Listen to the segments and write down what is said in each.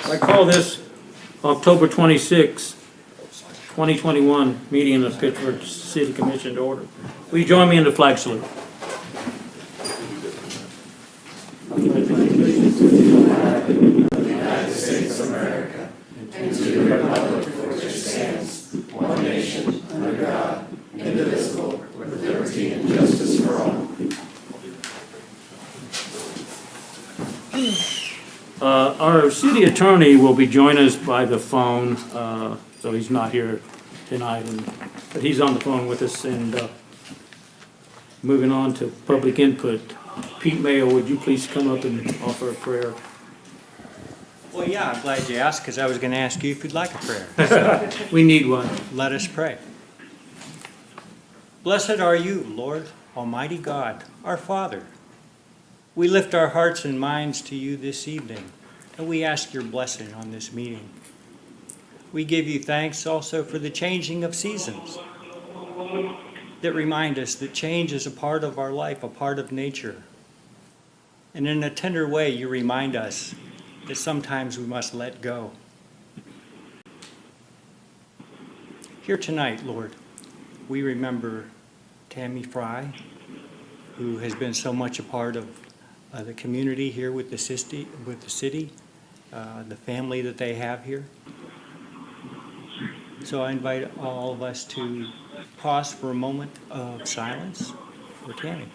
I call this October 26, 2021 meeting of Pittsburgh City Commission to order. Will you join me in the flag salute? United States of America, and to the republic for which it stands, one nation, under God, indivisible, with liberty and justice for all. Our city attorney will be joining us by the phone, so he's not here tonight, but he's on the phone with us. And moving on to public input, Pete Mayo, would you please come up and offer a prayer? Well, yeah, I'm glad you asked, because I was going to ask you if you'd like a prayer. So We need one. let us pray. Blessed are you, Lord, Almighty God, our Father. We lift our hearts and minds to you this evening, and we ask your blessing on this meeting. We give you thanks also for the changing of seasons that remind us that change is a part of our life, a part of nature. And in a tender way, you remind us that sometimes we must let go. Here tonight, Lord, we remember Tammy Fry, who has been so much a part of the community here with the city, the family that they have here. So I invite all of us to pause for a moment of silence for Tammy.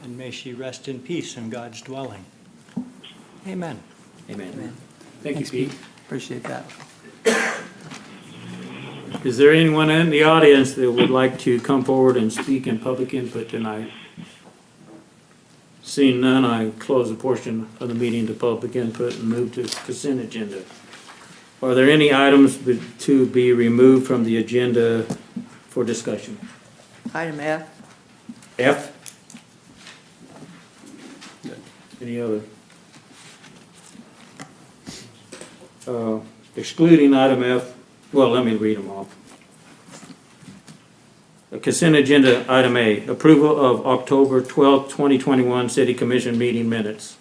And may she rest in peace in God's dwelling. Amen. Amen. Thank you, Pete. Appreciate that. Is there anyone in the audience that would like to come forward and speak in public input tonight? Seeing none, I close a portion of the meeting to public input and move to consent agenda. Are there any items to be removed from the agenda for discussion? Item F. F? Any other? Excluding item F, well, let me read them off. Consent agenda, item A, approval of October 12th, 2021 City Commission meeting minutes.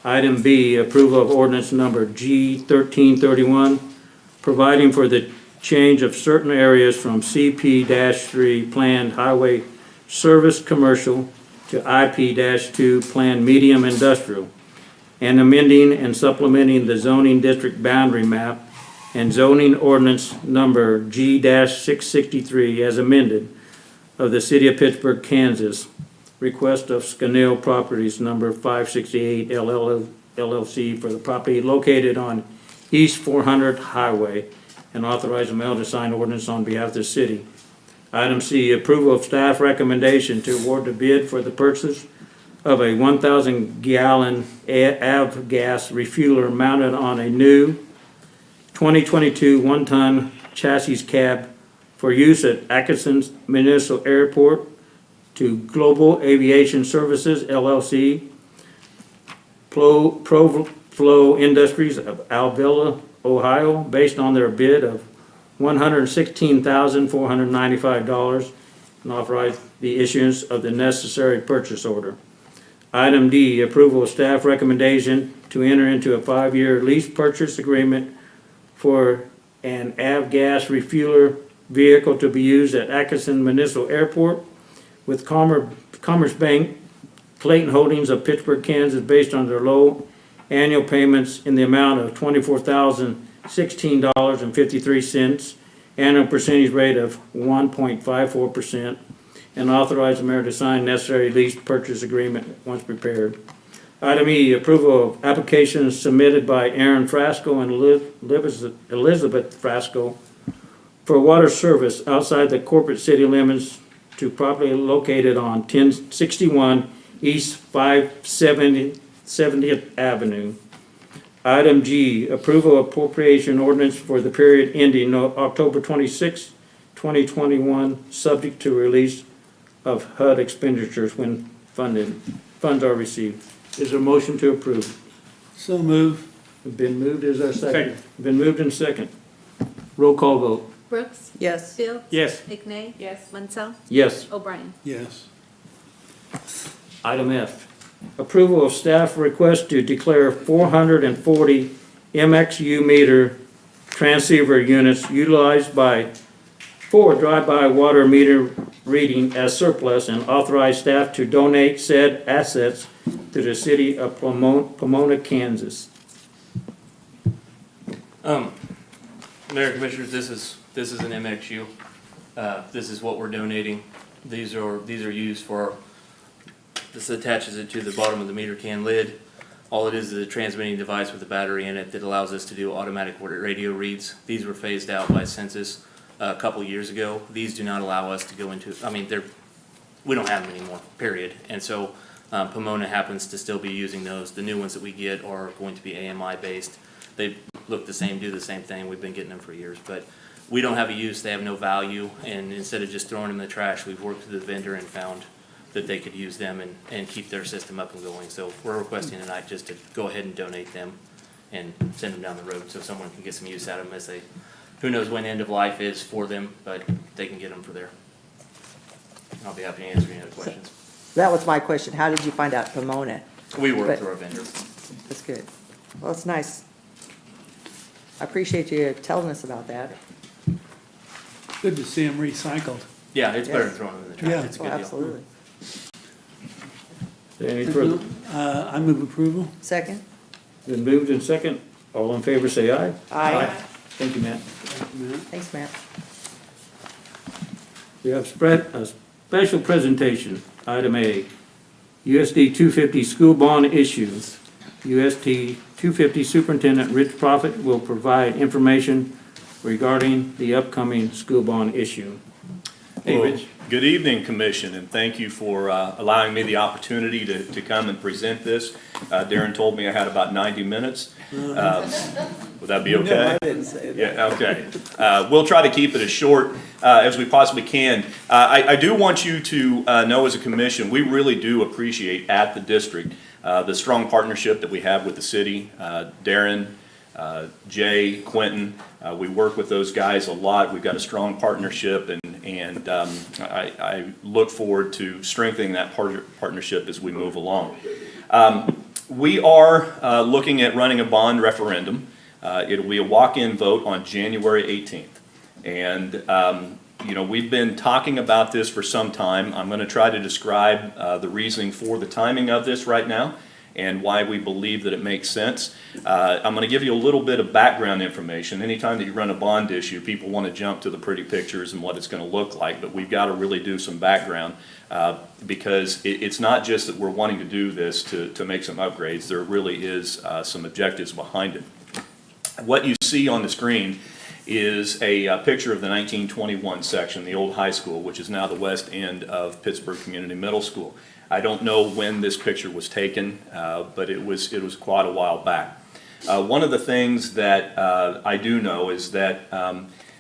Item B, approval of ordinance number G 1331, providing for the change of certain areas from CP-3 planned highway service commercial to IP-2 planned medium industrial, and amending and supplementing the zoning district boundary map and zoning ordinance number G-663 as amended of the City of Pittsburgh, Kansas. Request of Scannell Properties number 568 LLC for the property located on East 400 Highway, and authorize the mayor to sign ordinance on behalf of the city. Item C, approval of staff recommendation to award the bid for the purchase of a 1,000-gallon avgas refueler mounted on a new 2022 one-ton chassis cab for use at Atkinson Municipal Airport to Global Aviation Services, LLC, Proflow Industries of Alvilla, Ohio, based on their bid of $116,495, and authorize the issuance of the necessary purchase order. Item D, approval of staff recommendation to enter into a 5-year lease purchase agreement for an avgas refueler vehicle to be used at Atkinson Municipal Airport with Commerce Bank, Clayton Holdings of Pittsburgh, Kansas, based on their low annual payments in the amount of $24,016.53, annual percentage rate of 1.54%, and authorize the mayor to sign necessary lease purchase agreement once prepared. Item E, approval of applications submitted by Aaron Frasco and Elizabeth Frasco for water service outside the corporate city limits to property located on 1061 East 570 70th Avenue. Item G, approval of appropriation ordinance for the period ending October 26, 2021, subject to release of HUD expenditures when funds are received. Is there a motion to approve? So move. Been moved, is there a second? Been moved and second. Roll call vote. Brooks. Yes. Fields. Yes. McKnight. Yes. Monsell. Yes. O'Brien. Yes. Item F, approval of staff request to declare 440 MXU meter transceiver units utilized for drive-by water meter reading as surplus and authorize staff to donate said assets to the city of Pomona, Kansas. Mayor Commissioners, this is an MXU. This is what we're donating. These are used for. This attaches it to the bottom of the meter can lid. All it is a transmitting device with a battery in it that allows us to do automatic radio reads. These were phased out by census a couple years ago. These do not allow us to go into. I mean, we don't have them anymore. Period. And so Pomona happens to still be using those. The new ones that we get are going to be AMI based. They look the same, do the same thing. We've been getting them for years, but we don't have a use. They have no value. And instead of just throwing them in the trash, we've worked with the vendor and found that they could use them and keep their system up and going. So we're requesting tonight just to go ahead and donate them and send them down the road so someone can get some use out of them as they, who knows when end of life is for them, but they can get them for there. I'll be happy to answer any other questions. That was my question. How did you find out Pomona? We work But- through our vendor. That's good. Well, it's nice. I appreciate you telling us about that. Good to see them recycled. Yeah, it's better than Yes. throwing them in the trash. Yeah. It's a Oh, good deal. absolutely. Any further? I move approval. Second? Been moved and second. All in favor, say aye. Aye. Thank you, Matt. Thanks, Matt. We have a special presentation. Item A, USD 250 school bond issues. USD 250 Superintendent Rich Profit will provide information regarding the upcoming school bond issue. Hey, Well, Rich. good evening, Commission, and thank you for allowing me the opportunity to come and present this. Darren told me I had about 90 minutes. Would that be okay? I didn't say that. Yeah, okay. We'll try to keep it as short as we possibly can. I do want you to know as a commission, we really do appreciate at the district the strong partnership that we have with the city. Darren, Jay, Quentin, we work with those guys a lot. We've got a strong partnership, and I look forward to strengthening that partnership as we move along. We are looking at running a bond referendum. It'll be a walk-in vote on January 18th. And, you know, we've been talking about this for some time. I'm going to try to describe the reasoning for the timing of this right now and why we believe that it makes sense. I'm going to give you a little bit of background information. Anytime that you run a bond issue, people want to jump to the pretty pictures and what it's going to look like, but we've got to really do some background because it's not just that we're wanting to do this to make some upgrades. There really is some objectives behind it. What you see on the screen is a picture of the 1921 section, the old high school, which is now the west end of Pittsburgh Community Middle School. I don't know when this picture was taken, but it was quite a while back. One of the things that I do know is that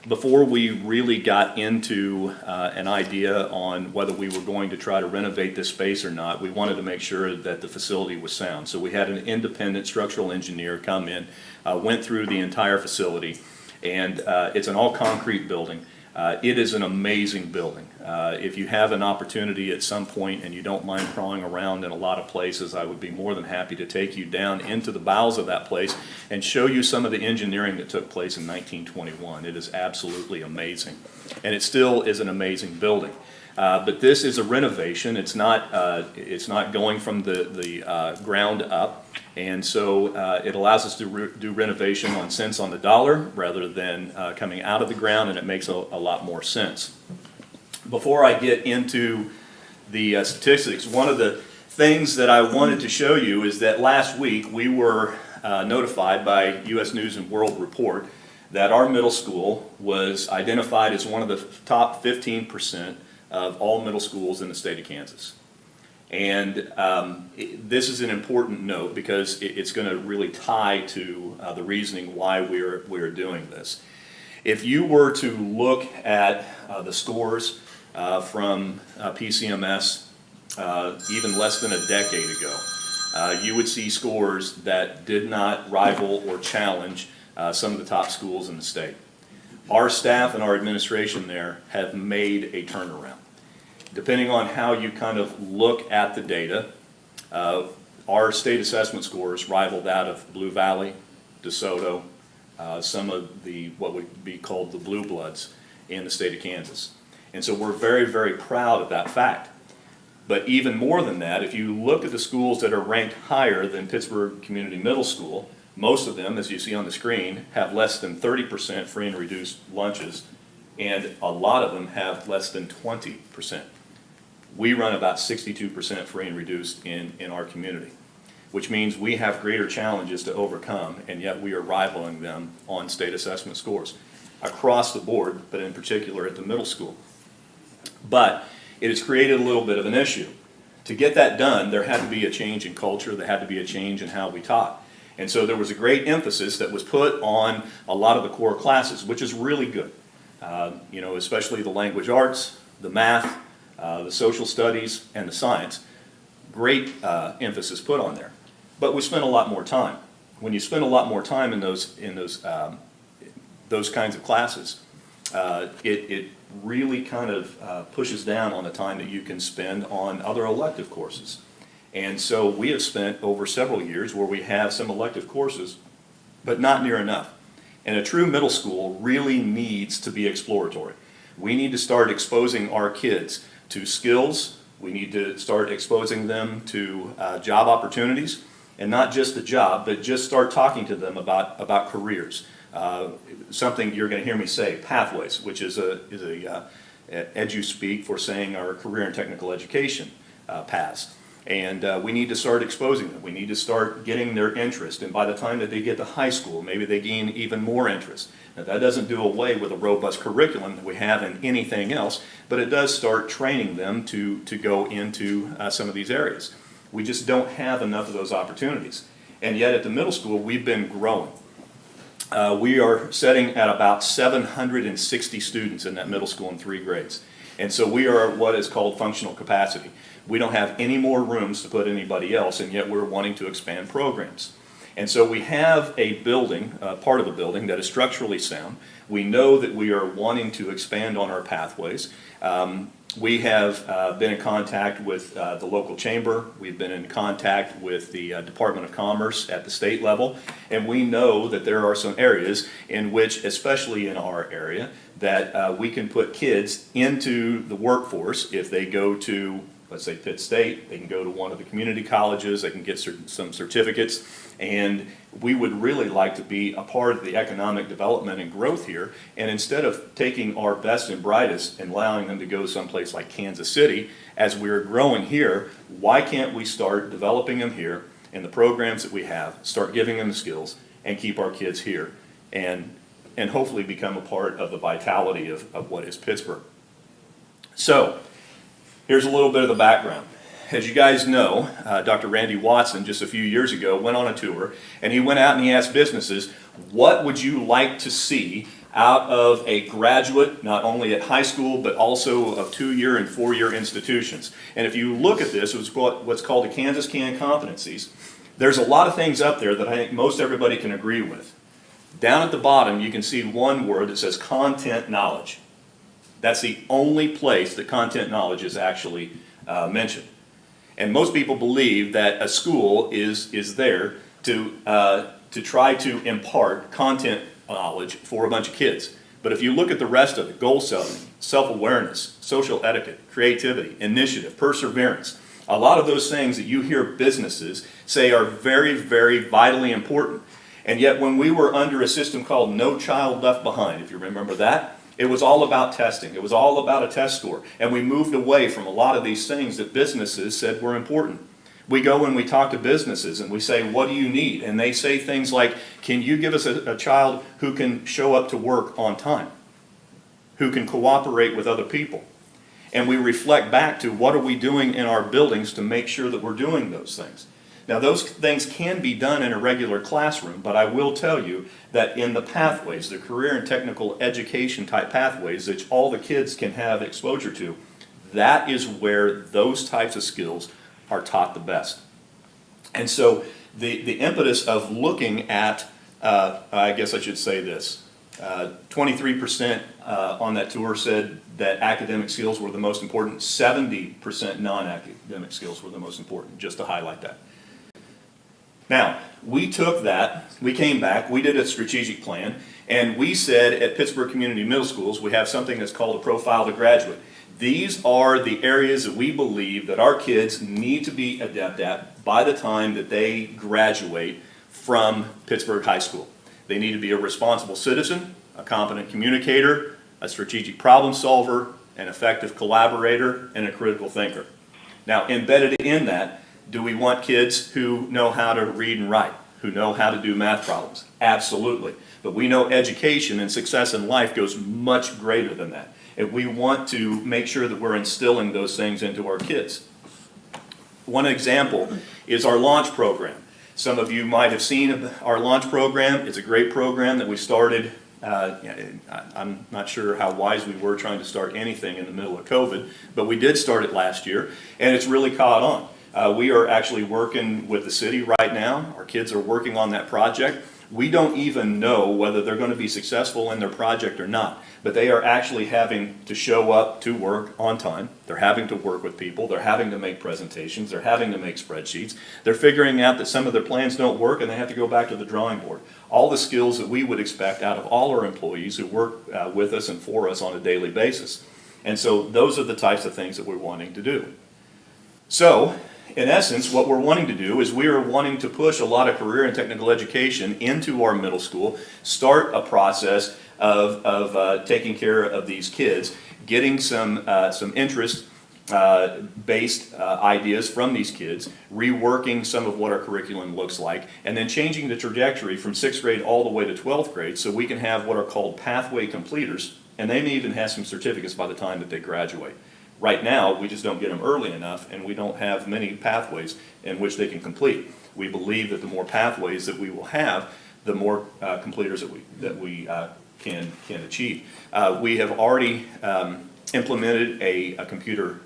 before we really got into an idea on whether we were going to try to renovate this space or not, we wanted to make sure that the facility was sound. So we had an independent structural engineer come in, went through the entire facility, and it's an all-concrete building. It is an amazing building. If you have an opportunity at some point and you don't mind crawling around in a lot of places, I would be more than happy to take you down into the bowels of that place and show you some of the engineering that took place in 1921. It is absolutely amazing. And it still is an amazing building. But this is a renovation. It's not going from the ground up. And so it allows us to do renovation on cents on the dollar rather than coming out of the ground, and it makes a lot more sense. Before I get into the statistics, one of the things that I wanted to show you is that last week we were notified by U.S. News and World Report that our middle school was identified as one of the top 15% of all middle schools in the state of Kansas. And this is an important note because it's going to really tie to the reasoning why we're doing this. If you were to look at the scores from PCMS even less than a decade ago, you would see scores that did not rival or challenge some of the top schools in the state. Our staff and our administration there have made a turnaround. Depending on how you kind of look at the data, our state assessment scores rival that of Blue Valley, DeSoto, some of the what would be called the blue bloods in the state of Kansas. And so we're very, very proud of that fact. But even more than that, if you look at the schools that are ranked higher than Pittsburgh Community Middle School, most of them, as you see on the screen, have less than 30% free and reduced lunches, and a lot of them have less than 20%. We run about 62% free and reduced in our community, which means we have greater challenges to overcome, and yet we are rivaling them on state assessment scores across the board, but in particular at the middle school. But it has created a little bit of an issue. To get that done, there had to be a change in culture, there had to be a change in how we taught. And so there was a great emphasis that was put on a lot of the core classes, which is really good. You know, especially the language arts, the math, the social studies, and the science. Great emphasis put on there. But we spent a lot more time. When you spend a lot more time in those kinds of classes, it really kind of pushes down on the time that you can spend on other elective courses. And so we have spent over several years where we have some elective courses, but not near enough. And a true middle school really needs to be exploratory. We need to start exposing our kids to skills. We need to start exposing them to job opportunities, and not just the job, but just start talking to them about careers. Something you're going to hear me say, pathways, which is a edu-speak for saying our career and technical education paths. And we need to start exposing them. We need to start getting their interest. And by the time that they get to high school, maybe they gain even more interest. Now, that doesn't do away with a robust curriculum that we have in anything else, but it does start training them to go into some of these areas. We just don't have enough of those opportunities. And yet at the middle school, we've been growing. We are setting at about 760 students in that middle school in 3 grades. And so we are at what is called functional capacity. We don't have any more rooms to put anybody else, and yet we're wanting to expand programs. And so we have a building, part of the building, that is structurally sound. We know that we are wanting to expand on our pathways. We have been in contact with the local chamber. We've been in contact with the Department of Commerce at the state level. And we know that there are some areas in which, especially in our area, that we can put kids into the workforce if they go to, let's say, Pitt State. They can go to one of the community colleges. They can get some certificates. And we would really like to be a part of the economic development and growth here. And instead of taking our best and brightest and allowing them to go someplace like Kansas City, as we're growing here, why can't we start developing them here in the programs that we have, start giving them the skills, and keep our kids here, and hopefully become a part of the vitality of what is Pittsburgh. So, here's a little bit of the background. As you guys know, Dr. Randy Watson, just a few years ago, went on a tour, and he went out and he asked businesses, what would you like to see out of a graduate, not only at high school, but also of 2-year and 4-year institutions? And if you look at this, it was what's called the Kansas Can competencies. There's a lot of things up there that I think most everybody can agree with. Down at the bottom, you can see one word that says content knowledge. That's the only place that content knowledge is actually mentioned. And most people believe that a school is there to try to impart content knowledge for a bunch of kids. But if you look at the rest of it, goal setting, self-awareness, social etiquette, creativity, initiative, perseverance, a lot of those things that you hear businesses say are very, very vitally important. And yet when we were under a system called No Child Left Behind, if you remember that, it was all about testing. It was all about a test score. And we moved away from a lot of these things that businesses said were important. We go and we talk to businesses and we say, what do you need? And they say things like, can you give us a child who can show up to work on time? Who can cooperate with other people? and we reflect back to what are we doing in our buildings to make sure that we're doing those things. Now, those things can be done in a regular classroom, but I will tell you that in the pathways, the career and technical education type pathways that all the kids can have exposure to, that is where those types of skills are taught the best. And so the impetus of looking at, I guess I should say this, 23% on that tour said that academic skills were the most important, 70% non-academic skills were the most important, just to highlight that. Now, we took that, we came back, we did a strategic plan, and we said at Pittsburgh Community Middle Schools, we have something that's called a Profile to Graduate. These are the areas that we believe that our kids need to be adept at by the time that they graduate from Pittsburgh High School. They need to be a responsible citizen, a competent communicator, a strategic problem solver, an effective collaborator, and a critical thinker. Now, embedded in that, do we want kids who know how to read and write, who know how to do math problems? Absolutely. But we know education and success in life goes much greater than that. And we want to make sure that we're instilling those things into our kids. One example is our launch program. Some of you might have seen our launch program. It's a great program that we started. I'm not sure how wise we were trying to start anything in the middle of COVID, but we did start it last year, and it's really caught on. We are actually working with the city right now. Our kids are working on that project. We don't even know whether they're going to be successful in their project or not, but they are actually having to show up to work on time. They're having to work with people. They're having to make presentations. They're having to make spreadsheets. They're figuring out that some of their plans don't work and they have to go back to the drawing board. All the skills that we would expect out of all our employees who work with us and for us on a daily basis. And so those are the types of things that we're wanting to do. So, in essence, what we're wanting to do is we are wanting to push a lot of career and technical education into our middle school, start a process of taking care of these kids, getting some interest based ideas from these kids, reworking some of what our curriculum looks like, and then changing the trajectory from 6th grade all the way to 12th grade so we can have what are called pathway completers, and they may even have some certificates by the time that they graduate. Right now, we just don't get them early enough, and we don't have many pathways in which they can complete. We believe that the more pathways that we will have, the more completers that we can achieve. We have already implemented a computer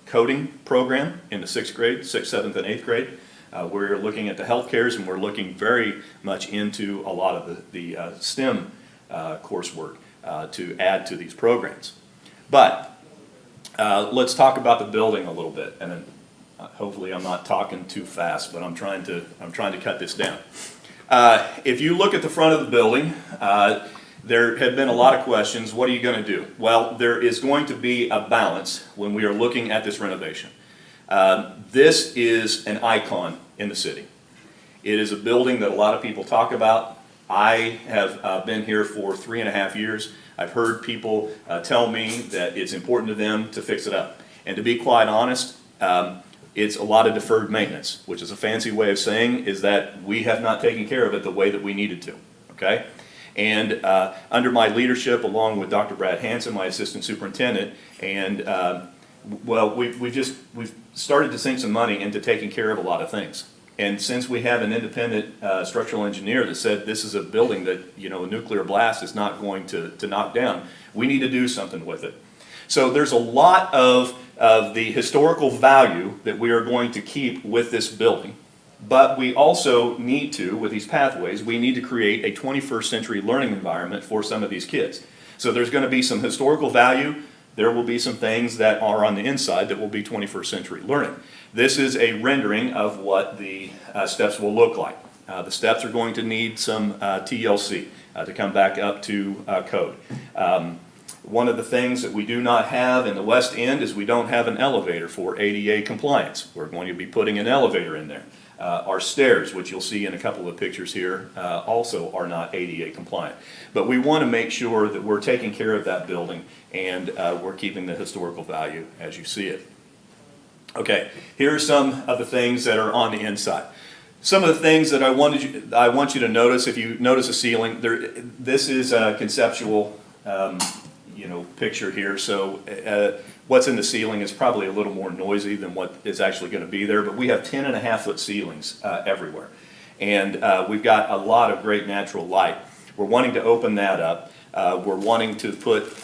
coding program in the 6th grade, 6th, 7th, and 8th grade. We're looking at the health cares, and we're looking very much into a lot of the STEM coursework to add to these programs. But let's talk about the building a little bit, and then hopefully I'm not talking too fast, but I'm trying to cut this down. If you look at the front of the building, there have been a lot of questions. What are you going to do? Well, there is going to be a balance when we are looking at this renovation. This is an icon in the city. It is a building that a lot of people talk about. I have been here for 3.5 years. I've heard people tell me that it's important to them to fix it up. And to be quite honest, it's a lot of deferred maintenance, which is a fancy way of saying is that we have not taken care of it the way that we needed to, okay? And under my leadership, along with Dr. Brad Hansen, my assistant superintendent, and well, we've started to sink some money into taking care of a lot of things. And since we have an independent structural engineer that said this is a building that, you know, a nuclear blast is not going to knock down, we need to do something with it. So there's a lot of the historical value that we are going to keep with this building. But we also need to, with these pathways, we need to create a 21st century learning environment for some of these kids. So there's going to be some historical value. There will be some things that are on the inside that will be 21st century learning. This is a rendering of what the steps will look like. The steps are going to need some TLC to come back up to code. One of the things that we do not have in the West End is we don't have an elevator for ADA compliance. We're going to be putting an elevator in there. Our stairs, which you'll see in a couple of pictures here, also are not ADA compliant. But we want to make sure that we're taking care of that building and we're keeping the historical value as you see it. Okay, here are some of the things that are on the inside. Some of the things that I want you to notice. If you notice a ceiling, this is a conceptual picture here. So what's in the ceiling is probably a little more noisy than what is actually going to be there, but we have 10.5-foot ceilings everywhere. And we've got a lot of great natural light. We're wanting to open that up. We're wanting to put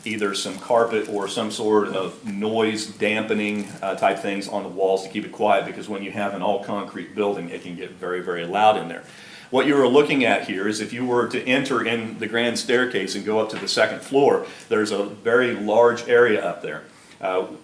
either some carpet or some sort of noise dampening type things on the walls to keep it quiet, because when you have an all-concrete building, it can get very, very loud in there. What you are looking at here is if you were to enter in the grand staircase and go up to the second floor, there's a very large area up there.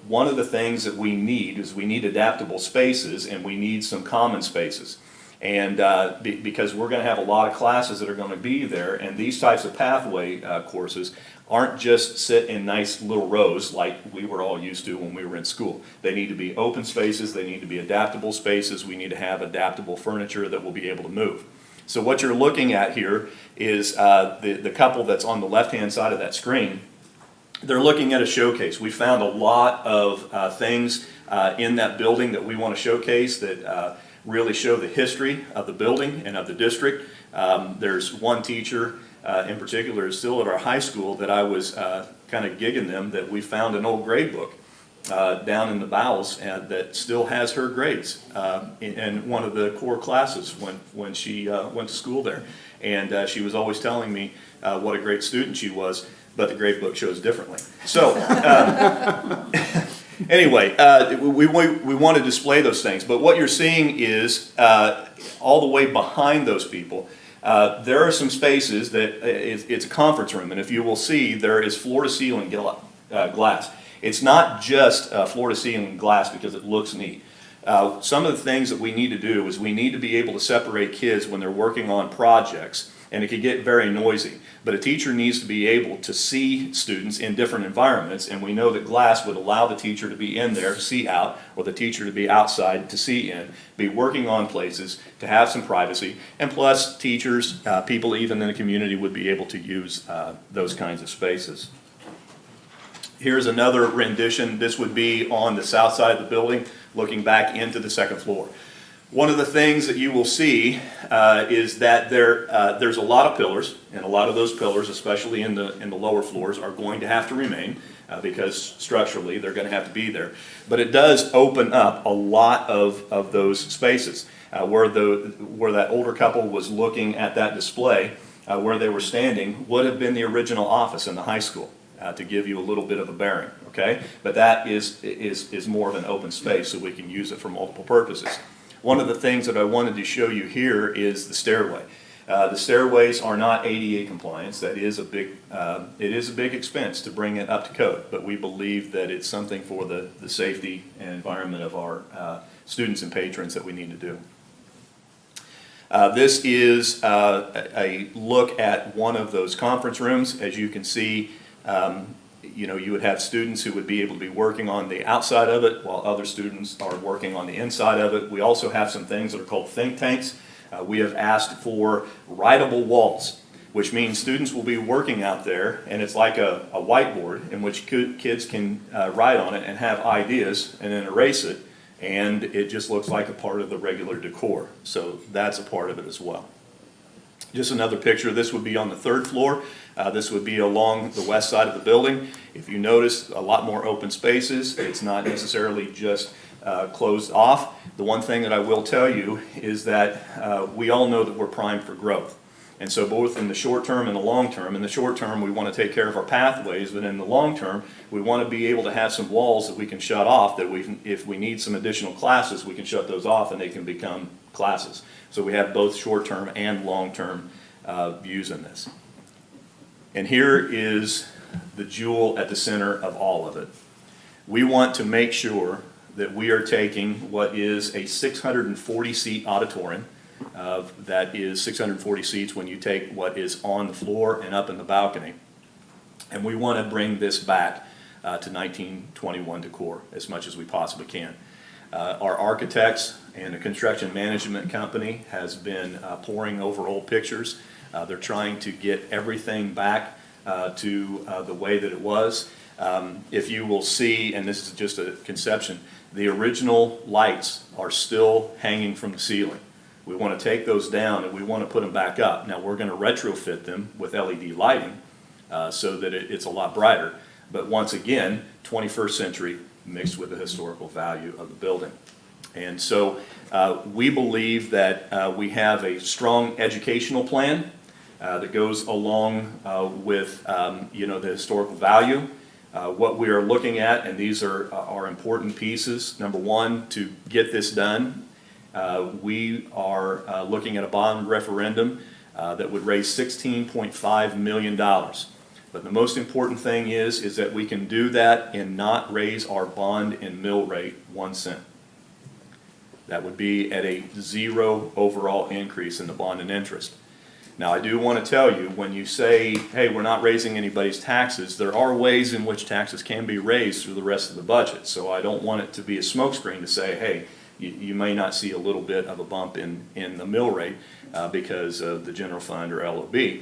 One of the things that we need is we need adaptable spaces, and we need some common spaces. And because we're going to have a lot of classes that are going to be there, and these types of pathway courses aren't just sit in nice little rows like we were all used to when we were in school. They need to be open spaces, they need to be adaptable spaces, we need to have adaptable furniture that will be able to move. So what you're looking at here is the couple that's on the left-hand side of that screen. They're looking at a showcase. We found a lot of things in that building that we want to showcase that really show the history of the building and of the district. There's one teacher in particular is still at our high school that I was kind of gigging them that we found an old grade book down in the bowels that still has her grades in one of the core classes when she went to school there. And she was always telling me what a great student she was, but the grade book shows differently. So anyway, we want to display those things, but what you're seeing is all the way behind those people, there are some spaces that it's a conference room, and if you will see, there is floor-to-ceiling glass. It's not just floor-to-ceiling glass because it looks neat. Some of the things that we need to do is we need to be able to separate kids when they're working on projects, and it can get very noisy. But a teacher needs to be able to see students in different environments, and we know that glass would allow the teacher to be in there to see out, or the teacher to be outside to see in, be working on places, to have some privacy, and plus teachers, people even in the community would be able to use those kinds of spaces. Here's another rendition. This would be on the south side of the building, looking back into the second floor. One of the things that you will see is that there's a lot of pillars, and a lot of those pillars, especially in the lower floors, are going to have to remain because structurally they're going to have to be there. But it does open up a lot of those spaces. Where that older couple was looking at that display, where they were standing, would have been the original office in the high school. To give you a little bit of a bearing, okay? But that is more of an open space, so we can use it for multiple purposes. One of the things that I wanted to show you here is the stairway. The stairways are not ADA compliance. That is it is a big expense to bring it up to code, but we believe that it's something for the safety and environment of our students and patrons that we need to do. This is a look at one of those conference rooms. As you can see, you would have students who would be able to be working on the outside of it while other students are working on the inside of it. We also have some things that are called think tanks. We have asked for writable walls, which means students will be working out there, and it's like a whiteboard in which kids can write on it and have ideas and then erase it, and it just looks like a part of the regular decor. So that's a part of it as well. Just another picture. This would be on the third floor. This would be along the west side of the building. If you notice, a lot more open spaces. It's not necessarily just closed off. The one thing that I will tell you is that we all know that we're primed for growth. And so both in the short term and the long term, in the short term we want to take care of our pathways, but in the long term we want to be able to have some walls that we can shut off, that if we need some additional classes, we can shut those off and they can become classes. So we have both short-term and long-term views in this. And here is the jewel at the center of all of it. We want to make sure that we are taking what is a 640-seat auditorium. That is 640 seats when you take what is on the floor and up in the balcony. And we want to bring this back to 1921 decor as much as we possibly can. Our architects and a construction management company has been poring over old pictures. They're trying to get everything back to the way that it was. If you will see, and this is just a conception, the original lights are still hanging from the ceiling. We want to take those down and we want to put them back up. Now we're going to retrofit them with LED lighting so that it's a lot brighter. but once again, 21st century mixed with the historical value of the building. And so we believe that we have a strong educational plan that goes along with the historical value. What we are looking at, and these are important pieces. Number one, to get this done, we are looking at a bond referendum that would raise $16.5 million. But the most important thing is that we can do that and not raise our bond and mill rate 1 cent. That would be at a 0 overall increase in the bond and interest. Now, I do want to tell you, when you say, hey, we're not raising anybody's taxes, there are ways in which taxes can be raised through the rest of the budget. So I don't want it to be a smokescreen to say, hey, you may not see a little bit of a bump in the mill rate because of the general fund or LOB.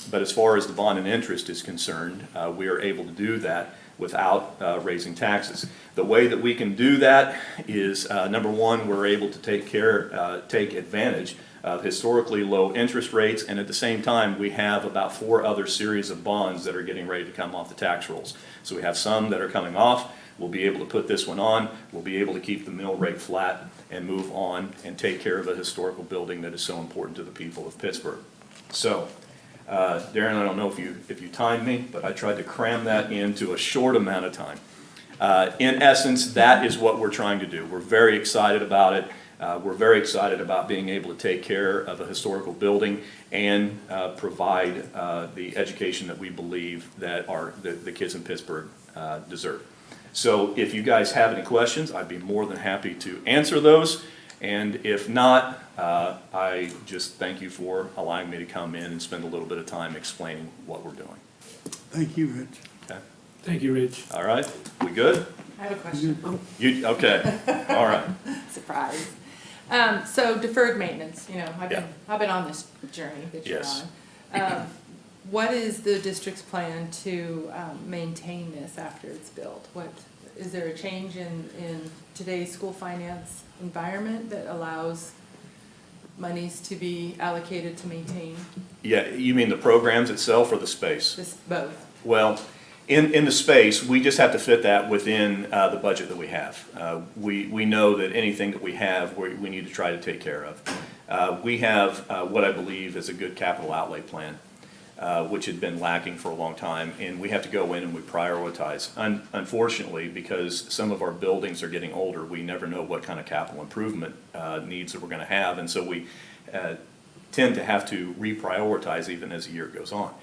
But as far as the bond and interest is concerned, we are able to do that without raising taxes. The way that we can do that is, number one, we're able to take advantage of historically low interest rates, and at the same time, we have about 4 other series of bonds that are getting ready to come off the tax rolls. So we have some that are coming off. We'll be able to put this one on. We'll be able to keep the mill rate flat and move on and take care of a historical building that is so important to the people of Pittsburgh. So, Darren, I don't know if you timed me, but I tried to cram that into a short amount of time. In essence, that is what we're trying to do. We're very excited about it. We're very excited about being able to take care of a historical building and provide the education that we believe that the kids in Pittsburgh deserve. So if you guys have any questions, I'd be more than happy to answer those. And if not, I just thank you for allowing me to come in and spend a little bit of time explaining what we're doing. Thank you, Rich. Okay. Thank you, Rich. All right. We good? I have a question. Okay. All right. Surprise. So deferred maintenance, Yeah. I've been on this journey that you're Yes. on. What is the district's plan to maintain this after it's built? Is there a change in today's school finance environment that allows monies to be allocated to maintain Yeah, you mean the programs itself or the space? this, both? Well, in the space, we just have to fit that within the budget that we have. We know that anything that we have, we need to try to take care of. We have what I believe is a good capital outlay plan, which had been lacking for a long time, and we have to go in and we prioritize. Unfortunately, because some of our buildings are getting older, we never know what kind of capital improvement needs that we're going to have, and so we tend to have to reprioritize even as the year goes on.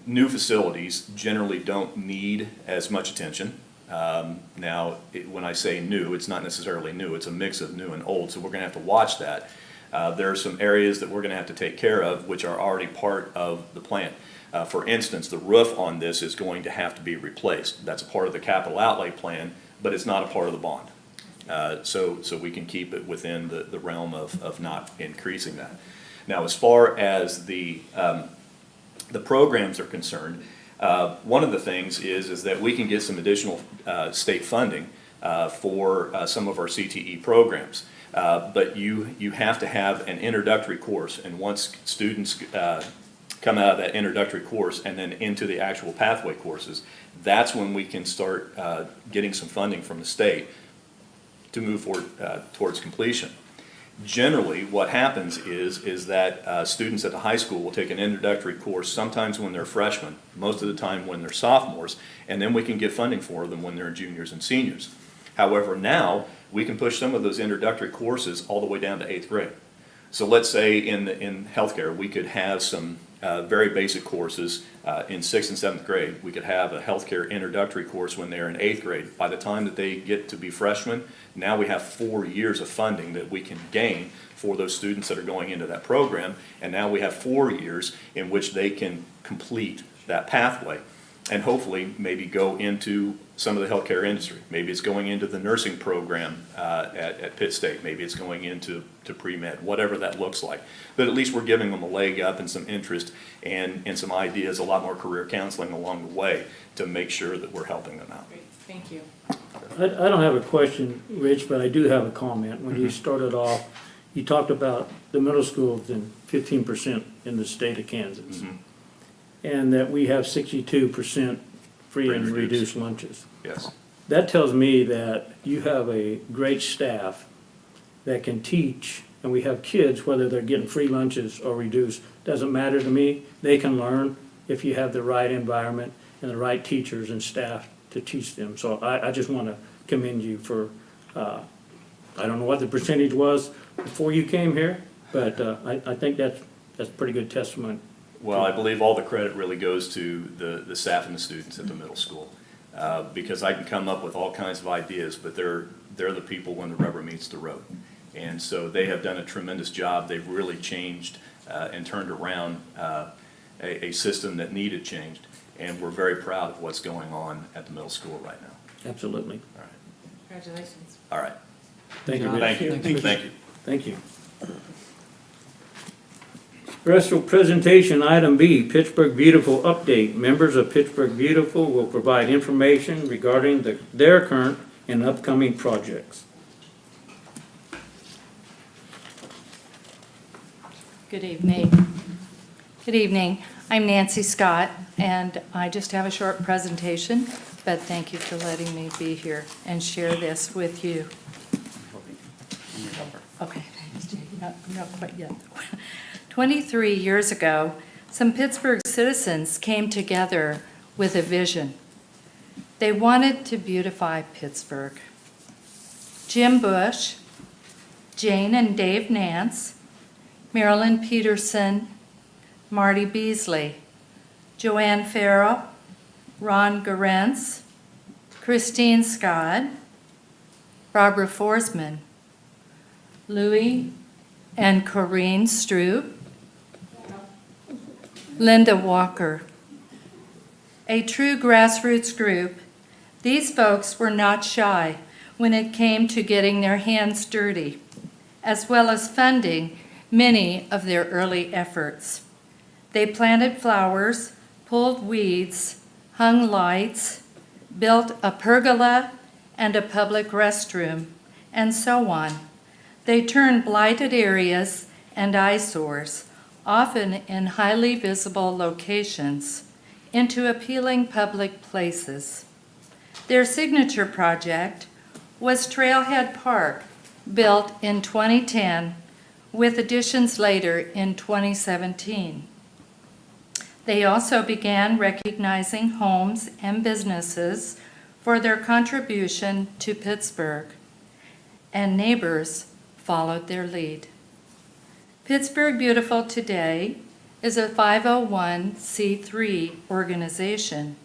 New facilities generally don't need as much attention. Now, when I say new, it's not necessarily new. It's a mix of new and old, so we're going to have to watch that. There are some areas that we're going to have to take care of, which are already part of the plan. For instance, the roof on this is going to have to be replaced. That's a part of the capital outlay plan, but it's not a part of the bond. So we can keep it within the realm of not increasing that. Now, as far as the programs are concerned, one of the things is that we can get some additional state funding for some of our CTE programs. But you have to have an introductory course, and once students come out of that introductory course and then into the actual pathway courses, that's when we can start getting some funding from the state to move forward towards completion. Generally, what happens is that students at the high school will take an introductory course sometimes when they're freshmen, most of the time when they're sophomores, and then we can get funding for them when they're juniors and seniors. However, now we can push some of those introductory courses all the way down to 8th grade. So let's say in healthcare, we could have some very basic courses in 6th and 7th grade. We could have a healthcare introductory course when they're in 8th grade. By the time that they get to be freshmen, now we have 4 years of funding that we can gain for those students that are going into that program. And now we have 4 years in which they can complete that pathway and hopefully maybe go into some of the healthcare industry. Maybe it's going into the nursing program at Pitt State. Maybe it's going into pre-med, whatever that looks like. But at least we're giving them a leg up and some interest and some ideas, a lot more career counseling along the way to make sure that we're helping them out. Great, thank you. I don't have a question, Rich, but I do have a comment. When you started off, you talked about the middle schools and 15% in the state of Kansas. And that we have 62% free Free and and reduced reduced. lunches. Yes. That tells me that you have a great staff that can teach, and we have kids, whether they're getting free lunches or reduced, doesn't matter to me. They can learn if you have the right environment and the right teachers and staff to teach them. So I just want to commend you for, I don't know what the percentage was before you came here, but I think that's pretty good testament. Well, I believe all the credit really goes to the staff and the students at the middle school. Because I can come up with all kinds of ideas, but they're the people when the rubber meets the road. And so they have done a tremendous job. They've really changed and turned around a system that needed changed. And we're very proud of what's going on at the middle school right now. Absolutely. All right. Congratulations. All right. Thank you, Thank you. Rich. Thank you. Thank you. Special presentation, item B, Pittsburgh Beautiful update. Members of Pittsburgh Beautiful will provide information regarding their current and upcoming projects. Good evening. Good evening. I'm Nancy Scott, and I just have a short presentation, but thank you for letting me be here and share this with you. Okay, thanks, Jay. Not quite yet. 23 years ago, some Pittsburgh citizens came together with a vision. They wanted to beautify Pittsburgh. Jim Bush, Jane and Dave Nance, Marilyn Peterson, Marty Beasley, Joanne Farrell, Ron Gorenz, Christine Scott, Barbara Forsman, Louis and Corrine Stroop, Linda Walker. A true grassroots group, these folks were not shy when it came to getting their hands dirty, as well as funding many of their early efforts. They planted flowers, pulled weeds, hung lights, built a pergola and a public restroom, and so on. They turned blighted areas and eyesores, often in highly visible locations, into appealing public places. Their signature project was Trailhead Park, built in 2010, with additions later in 2017. They also began recognizing homes and businesses for their contribution to Pittsburgh, and neighbors followed their lead. Pittsburgh Beautiful today is a 501c3 organization,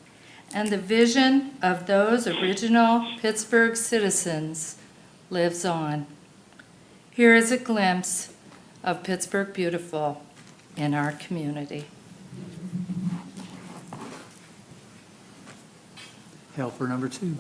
and the vision of those original Pittsburgh citizens lives on. Here is a glimpse of Pittsburgh Beautiful in our community. Helper number 2.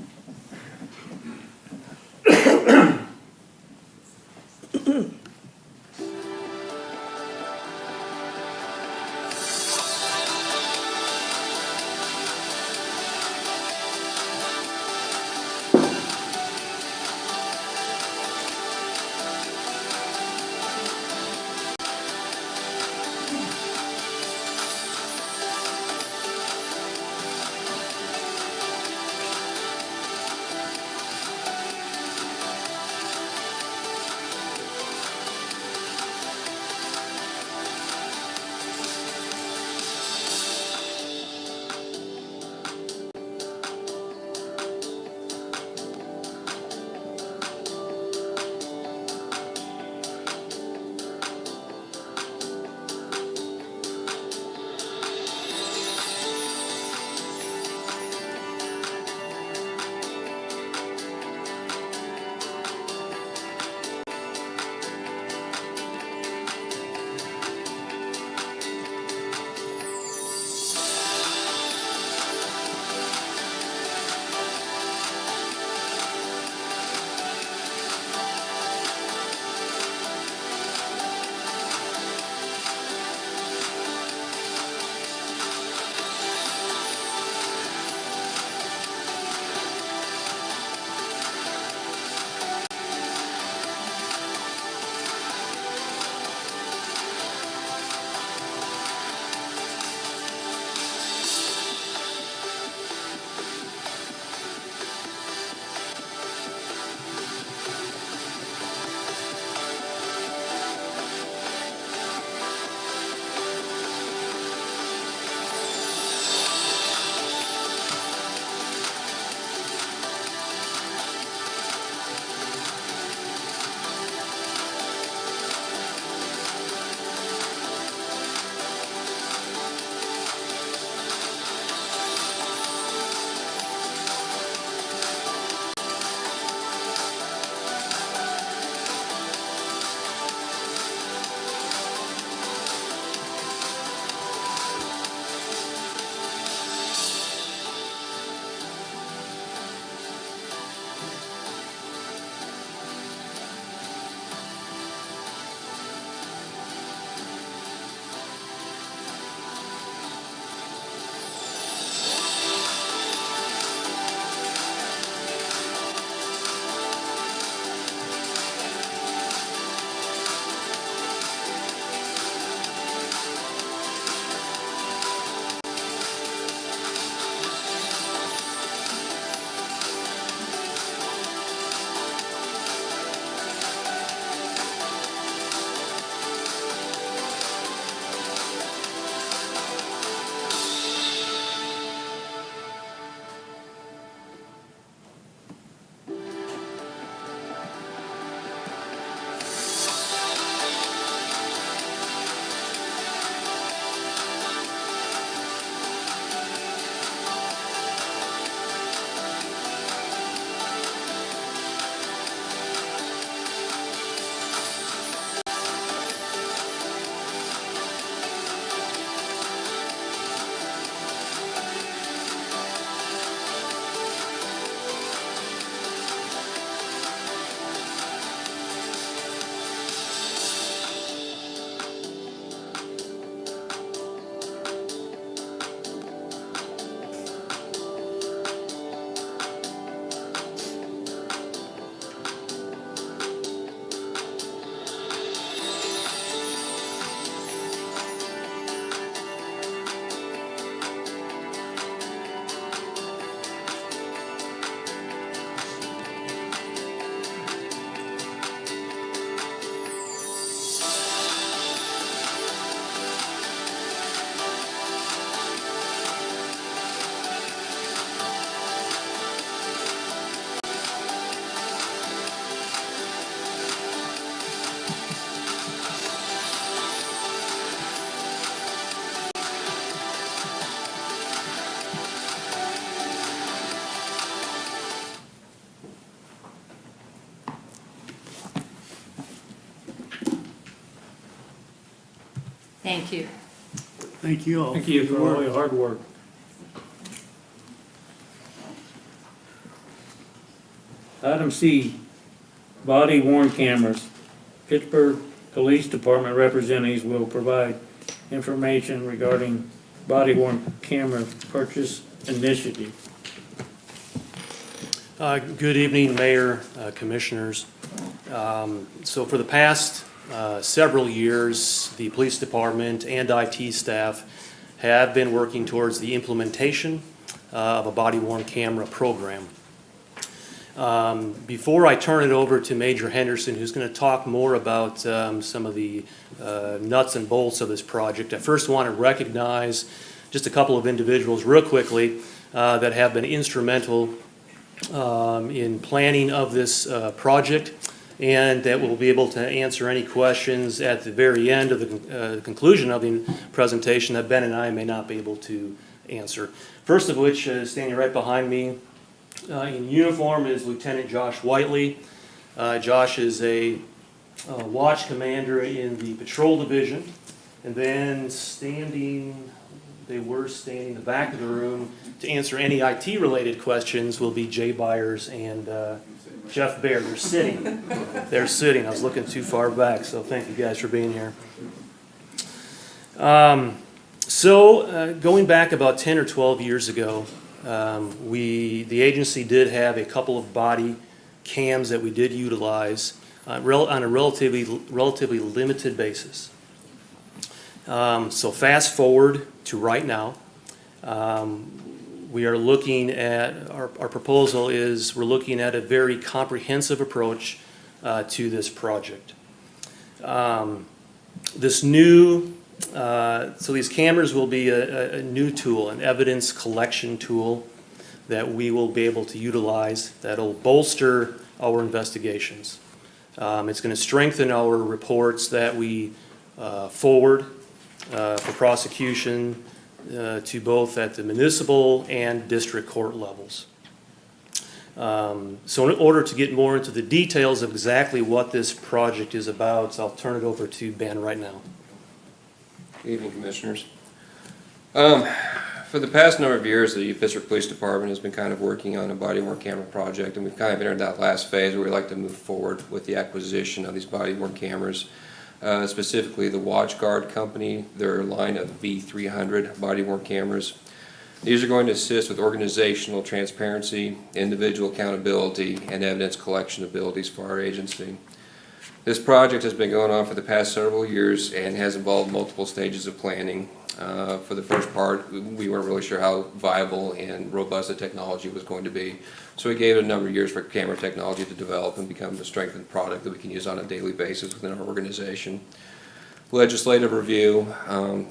Thank you. Thank you all. Thank you for all your hard work. Item C, body worn cameras. Pittsburgh Police Department representatives will provide information regarding body worn camera purchase initiative. Good evening, Mayor, Commissioners. So for the past several years, the police department and IT staff have been working towards the implementation of a body-worn camera program. Before I turn it over to Major Henderson, who's going to talk more about some of the nuts and bolts of this project, I first want to recognize just a couple of individuals real quickly that have been instrumental in planning of this project, and that will be able to answer any questions at the very end of the conclusion of the presentation that Ben and I may not be able to answer. First of which, standing right behind me in uniform, is Lieutenant Josh Whiteley. Josh is a watch commander in the patrol division, and then they were standing in the back of the room to answer any IT-related questions will be Jay Byers and Jeff Baer. They're sitting. They're sitting. I was looking too far back, so thank you guys for being here. Going back about 10 or 12 years ago, the agency did have a couple of body cams that we did utilize on a relatively limited basis. So fast forward to right now, we are looking at, our proposal is, we're looking at a very comprehensive approach to this project. So these cameras will be a new tool, an evidence collection tool that we will be able to utilize that'll bolster our investigations. It's going to strengthen our reports that we forward for prosecution to both at the municipal and district court levels. So in order to get more into the details of exactly what this project is about, I'll turn it over to Ben right now. Good evening, Commissioners. For the past number of years, the Pittsburgh Police Department has been kind of working on a body-worn camera project, and we've kind of entered that last phase where we'd like to move forward with the acquisition of these body-worn cameras. Specifically, the WatchGuard company, their line of V300 body-worn cameras. These are going to assist with organizational transparency, individual accountability, and evidence collection abilities for our agency. This project has been going on for the past several years and has involved multiple stages of planning. For the first part, we weren't really sure how viable and robust the technology was going to be. So we gave it a number of years for camera technology to develop and become a strengthened product that we can use on a daily basis within our organization. Legislative review,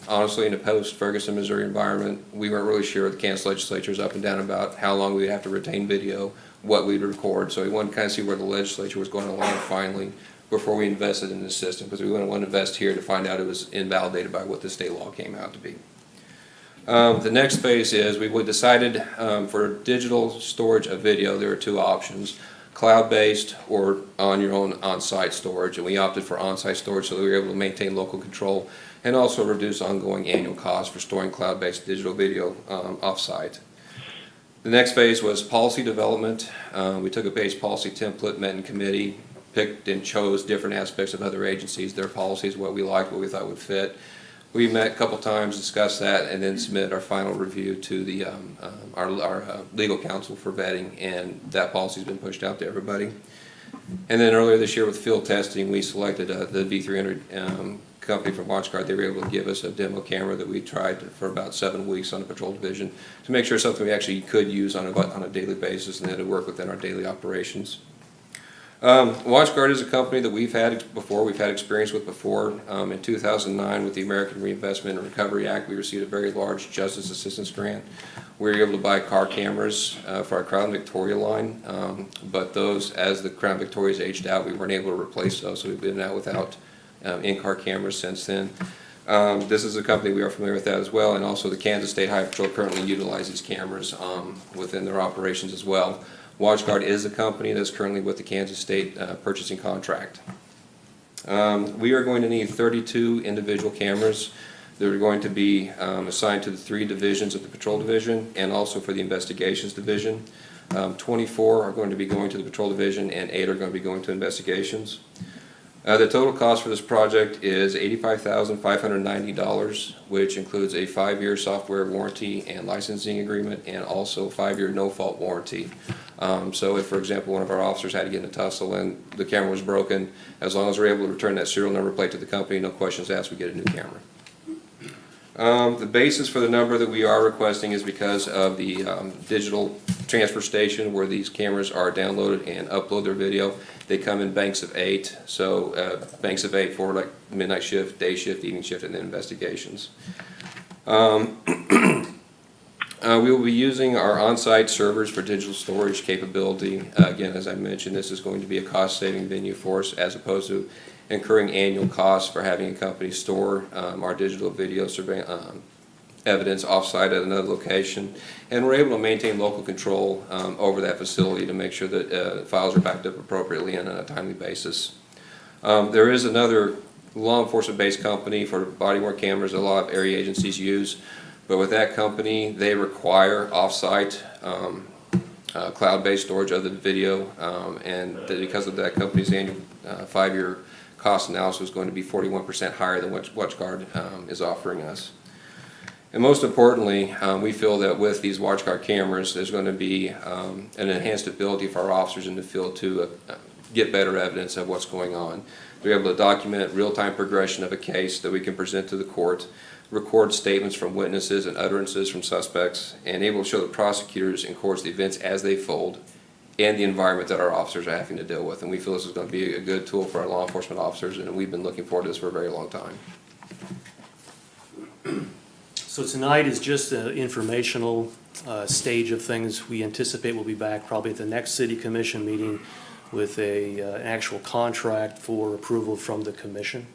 honestly, in a post-Ferguson, Missouri environment, we weren't really sure with the Kansas legislature is up and down about how long we'd have to retain video, what we'd record. So we wanted to kind of see where the legislature was going to land finally before we invested in this system, because we wouldn't want to invest here to find out it was invalidated by what the state law came out to be. The next phase is we decided for digital storage of video, there are two options: cloud-based or on your own on-site storage, and we opted for on-site storage so that we were able to maintain local control and also reduce ongoing annual costs for storing cloud-based digital video off-site. The next phase was policy development. We took a base policy template, met in committee, picked and chose different aspects of other agencies, their policies, what we liked, what we thought would fit. We met a couple times, discussed that, and then submitted our final review to the our legal counsel for vetting, and that policy's been pushed out to everybody. And then earlier this year with field testing, we selected the V300 company from WatchGuard. They were able to give us a demo camera that we tried for about 7 weeks on the patrol division to make sure it's something we actually could use on a daily basis and that it would work within our daily operations. WatchGuard is a company that we've had experience with before. In 2009, with the American Reinvestment and Recovery Act, we received a very large justice assistance grant. We were able to buy car cameras for our Crown Victoria line, but those, as the Crown Victorias aged out, we weren't able to replace those, so we've been out without in-car cameras since then. This is a company we are familiar with that as well, and also the Kansas State Highway Patrol currently utilizes cameras within their operations as well. WatchGuard is a company that's currently with the Kansas State purchasing contract. We are going to need 32 individual cameras. They're going to be assigned to the 3 divisions of the Patrol Division and also for the Investigations Division. 24 are going to be going to the Patrol Division and 8 are going to be going to Investigations. The total cost for this project is $85,590, which includes a 5-year software warranty and licensing agreement and also 5-year no-fault warranty. So if, for example, one of our officers had to get in a tussle and the camera was broken, as long as we're able to return that serial number plate to the company, no questions asked, we get a new camera. The basis for the number that we are requesting is because of the digital transfer station where these cameras are downloaded and upload their video. They come in banks of 8, so banks of 8 for like midnight shift, day shift, evening shift, and then investigations. We will be using our on-site servers for digital storage capability. Again, as I mentioned, this is going to be a cost-saving venue for us as opposed to incurring annual costs for having a company store our digital video evidence offsite at another location. And we're able to maintain local control over that facility to make sure that files are backed up appropriately and on a timely basis. There is another law enforcement-based company for body-worn cameras that a lot of area agencies use, but with that company, they require off-site cloud-based storage of the video, and because of that company's annual 5-year cost analysis is going to be 41% higher than what WatchGuard is offering us. And most importantly, we feel that with these WatchGuard cameras, there's going to be an enhanced ability for our officers in the field to get better evidence of what's going on. They're able to document real-time progression of a case that we can present to the court, record statements from witnesses and utterances from suspects, and able to show the prosecutors and courts the events as they fold and the environment that our officers are having to deal with. And we feel this is going to be a good tool for our law enforcement officers, and we've been looking forward to this for a very long time. So tonight is just an informational stage of things. We anticipate we'll be back probably at the next city commission meeting with an actual contract for approval from the commission.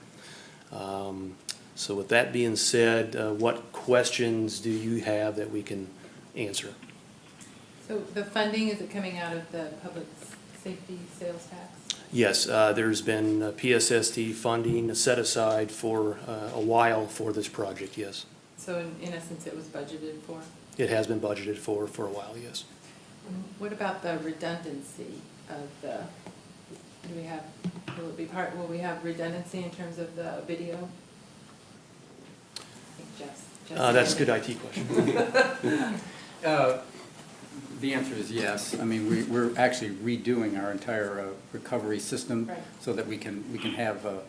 So with that being said, what questions do you have that we can answer? So the funding, is it coming out of the public safety sales tax? Yes, there's been PSST funding set aside for a while for this project, yes. So in essence, it was budgeted for? It has been budgeted for a while, yes. What about the redundancy of the, do we have, will it be part, will we have redundancy in terms of the video? I think Jeff's That's a good IT question. The answer is yes. I mean, we're actually redoing our entire recovery system Right. so that we can have the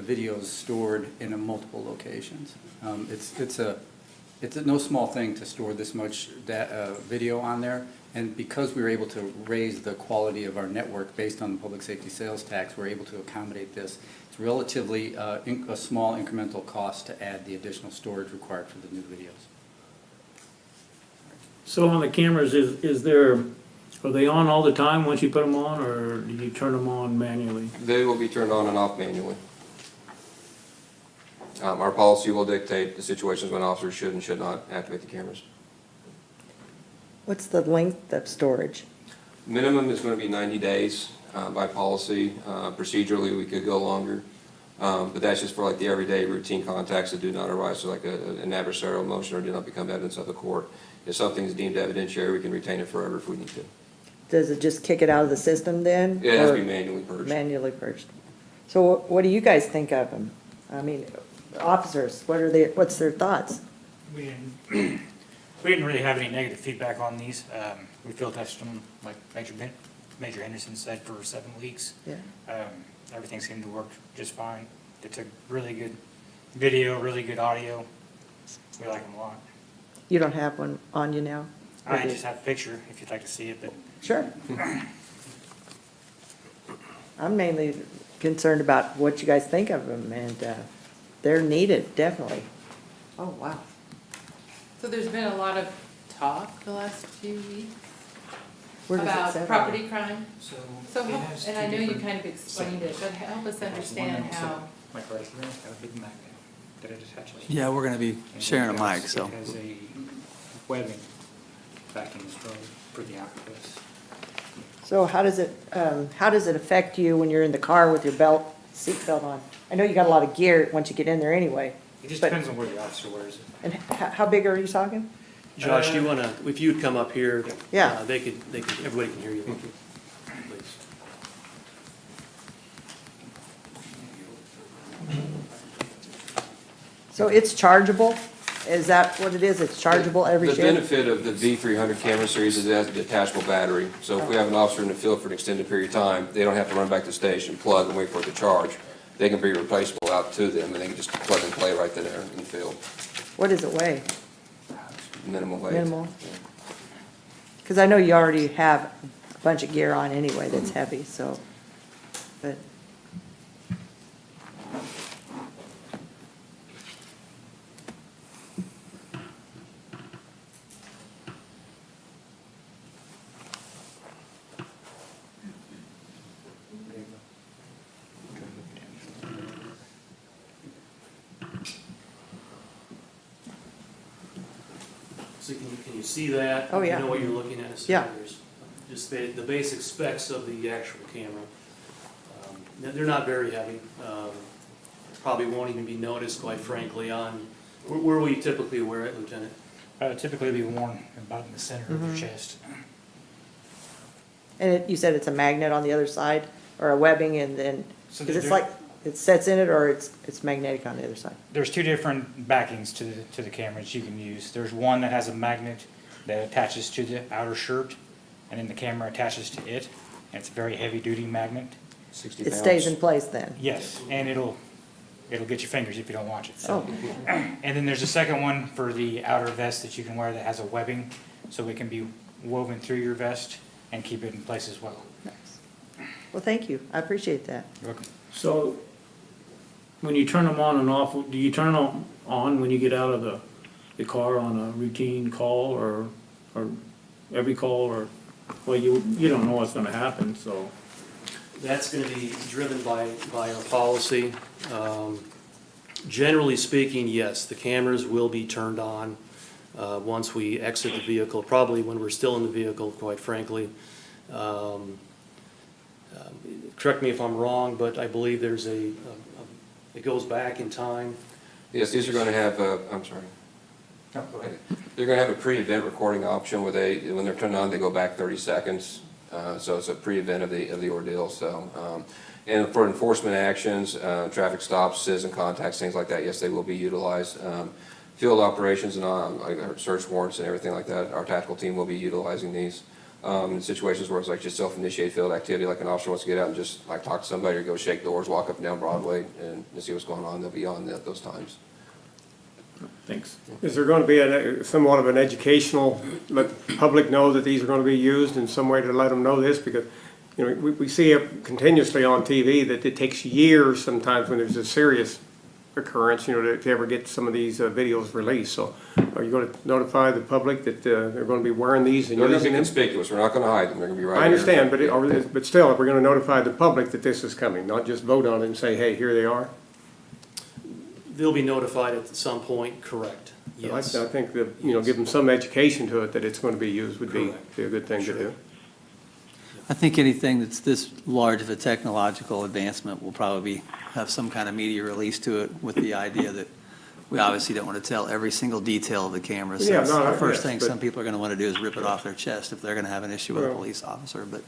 videos stored in multiple locations. It's a no small thing to store this much video on there, and because we were able to raise the quality of our network based on the public safety sales tax, we're able to accommodate this. It's relatively a small incremental cost to add the additional storage required for the new videos. So on the cameras, are they on all the time once you put them on, or do you turn them on manually? They will be turned on and off manually. Our policy will dictate the situations when officers should and should not activate the cameras. What's the length of storage? Minimum is going to be 90 days by policy. Procedurally, we could go longer, but that's just for like the everyday routine contacts that do not arise to like an adversarial motion or do not become evidence of the court. If something is deemed evidentiary, we can retain it forever if we need to. Does it just kick it out of the system then? It has to or be manually purged. Manually purged. So what do you guys think of them? I mean, officers, what's their thoughts? We didn't really have any negative feedback on these. We field tested them, like Major Henderson said, for 7 weeks. Yeah. Everything seemed to work just fine. They took really good video, really good audio. We like them a lot. You don't have one on you now? Or I do- just have a picture if you'd like to see it, but Sure. I'm mainly concerned about what you guys think of them, and they're needed, definitely. Oh, wow. So there's been a lot of talk the last few weeks Where does it about sit on? property crime. so So, it help- has and two I know you different- kind of explained it, but help us understand One, how. like right here, got a big magnet that it attaches. Yeah, we're going to be And sharing a it has- mic, so. It has a webbing back in this road for the apparatus. So how does it affect you when you're in the car with your seat belt on? I know you got a lot of gear once you get in there anyway. It just But- depends on where the officer wears it. And how big are you talking? Josh, do you want to, if you'd come up here? Yeah. They could, everybody can hear you. Please. So it's chargeable? Is that what it is? It's chargeable every The shift? benefit of the V300 camera series is it has a detachable battery. So if we have an officer in the field for an extended period of time, they don't have to run back to the station, plug, and wait for it to charge. They can be replaceable out to them, and they can just plug and play right there in the field. What does it weigh? Minimal weight. Minimal? Because I know you already have a bunch of gear on anyway that's heavy, so, but. So can you see that? Oh, yeah. You know what you're looking at? So Yeah. there's just the basic specs of the actual camera. They're not very heavy. Probably won't even be noticed, quite frankly, on, where will you typically wear it, Lieutenant? Typically it'll be worn about in the center of your chest. And you said it's a magnet on the other side, or a webbing, and then, So because it's there- like, it sets in it, or it's magnetic on the other side? There's two different backings to the cameras you can use. There's one that has a magnet that attaches to the outer shirt, and then the camera attaches to it. And it's a very heavy-duty magnet. 60 It pounds. stays in place then? Yes, and it'll get your fingers if you don't watch it. So. Oh, And then there's a second one for the outer vest that you can wear that has a webbing, so it can be woven through your vest and keep it in place as well. nice. Well, thank you. I appreciate that. You're welcome. So, when you turn them on and off, do you turn them on when you get out of the car on a routine call, or every call, or, well, you don't know what's gonna happen, so. That's going to be driven by our policy. Generally speaking, yes, the cameras will be turned on once we exit the vehicle, probably when we're still in the vehicle, quite frankly. Correct me if I'm wrong, but I believe there's it goes back in time. Yes, these are going to have, I'm sorry. They're going to have a pre-event recording option where when they're turned on, they go back 30 seconds. So it's a pre-event of the ordeal, so. And for enforcement actions, traffic stops, citizen contacts, things like that, yes, they will be utilized. Field operations and like our search warrants and everything like that, our tactical team will be utilizing these. In situations where it's like just self-initiated field activity, like an officer wants to get out and just like talk to somebody or go shake doors, walk up and down Broadway and see what's going on, they'll be on those times. Thanks. Is there going to be somewhat of an educational, let the public know that these are going to be used in some way to let them know this? Because, you know, we see it continuously on TV that it takes years sometimes when there's a serious occurrence, you know, to ever get some of these videos released. So are you going to notify the public that they're going to be wearing these and They're going to using be them? conspicuous, we're not going to hide them, they're going to be right here. I understand, but still, if we're going to notify the public that this is coming, not just vote on it and say, hey, here they are. They'll be notified at some point, correct? So Yes. I think that, you know, give them some education to it that it's going to be used would be Correct. a good thing to do. I think anything that's this large of a technological advancement will probably have some kind of media release to it with the idea that we obviously don't want to tell every single detail of the camera. So Yeah, it's no, the first yes, thing but- some people are going to want to do is rip it off their chest if they're going to have an issue with a Well- police officer. But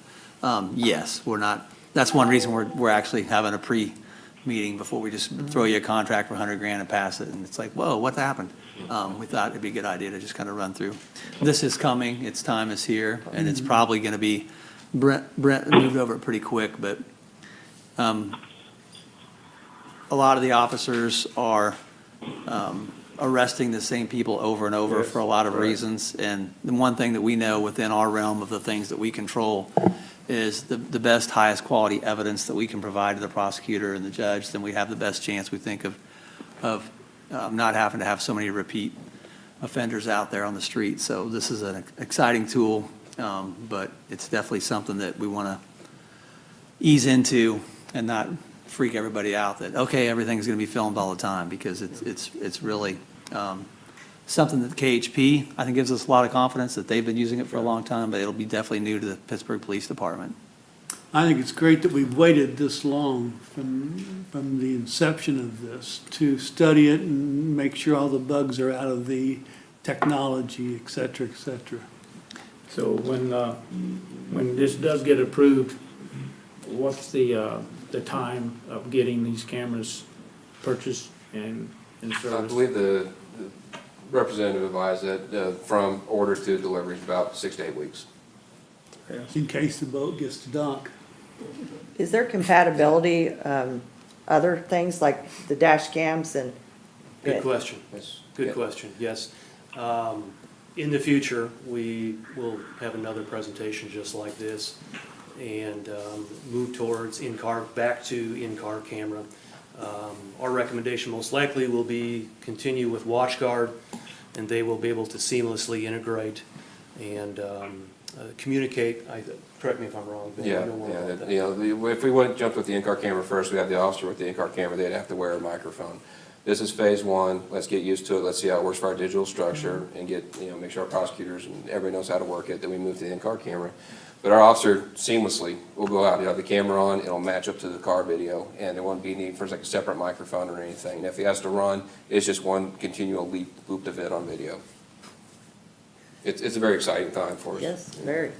yes, we're not, that's one reason we're actually having a pre-meeting before we just throw you a contract for $100,000 and pass it. And it's like, whoa, what happened? We thought it'd be a good idea to just kind of run through. This is coming, its time is here, and it's probably going to be, Brent moved over it pretty quick, but a lot of the officers are arresting the same people over and over Yes, for a lot of correct. reasons. And the one thing that we know within our realm of the things that we control is the best, highest quality evidence that we can provide to the prosecutor and the judge, then we have the best chance, we think, of not having to have so many repeat offenders out there on the street. So this is an exciting tool, but it's definitely something that we want to ease into and not freak everybody out that, okay, everything's going to be filmed all the time, because it's really something that the KHP, I think, gives us a lot of confidence that they've been using it for a long time, but it'll be definitely new to the Pittsburgh Police Department. I think it's great that we've waited this long from the inception of this to study it and make sure all the bugs are out of the technology, et cetera, et cetera. So when this does get approved, what's the time of getting these cameras purchased and in I service? believe the representative advised that from order to delivery is about 6 to 8 weeks. In case the boat gets to dock. Is there compatibility, other things like the dash cams and? Good question. Yes. Good Yeah. question, yes. In the future, we will have another presentation just like this and move towards in-car, back to in-car camera. Our recommendation most likely will be continue with WatchGuard, and they will be able to seamlessly integrate and communicate. Correct me if I'm wrong, but I Yeah, know more about that. you know, if we wouldn't jump with the in-car camera first, we have the officer with the in-car camera, they'd have to wear a microphone. This is phase one, let's get used to it, let's see how it works for our digital structure and get, make sure our prosecutors and everybody knows how to work it, then we move to the in-car camera. But our officer seamlessly will go out, have the camera on, it'll match up to the car video, and there won't be need for like a separate microphone or anything. And if he has to run, it's just one continual loop of it on video. It's a very exciting time for us. Yes, very,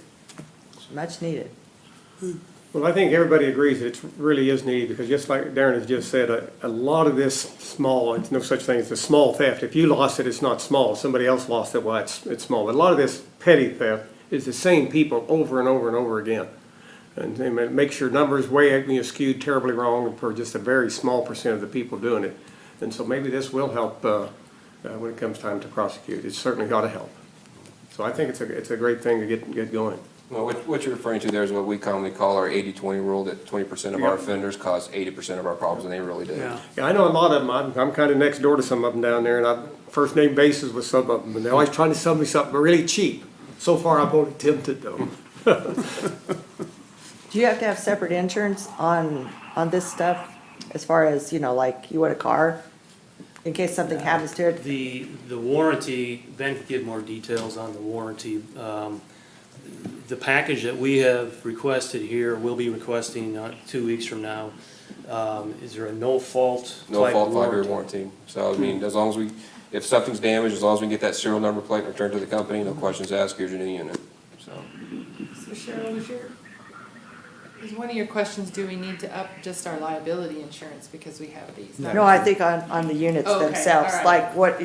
much needed. Well, I think everybody agrees that it really is needed, because just like Darren has just said, a lot of this small, it's no such thing as a small theft. If you lost it, it's not small. Somebody else lost it, well, it's small. But a lot of this petty theft is the same people over and over and over again. And it makes your numbers way skewed terribly wrong for just a very small percent of the people doing it. And so maybe this will help when it comes time to prosecute. It certainly ought to help. So I think it's a great thing to get going. Well, what you're referring to there is what we commonly call our 80-20 rule, that 20% of our offenders cause 80% of our problems, and they really do. Yeah. Yeah, I know a lot of them. I'm kind of next door to some of them down there, and I'm first name basis with some of them, and they're always trying to sell me something really cheap. So far, I've only attempted though. Do you have to have separate insurance on this stuff, as far as, like you would a car, in case something happens to it? The warranty, Ben could give more details on the warranty. The package that we have requested here, we'll be requesting 2 weeks from now. Is there a no-fault No type fault 5-year warranty? warranty. So, I mean, as long as if something's damaged, as long as we get that serial number plate returned to the company, no questions asked, here's your new unit, so. So Cheryl, is one of your questions, do we need to up just our liability insurance because we have these? No, I think on the units Okay, themselves, all right. like what,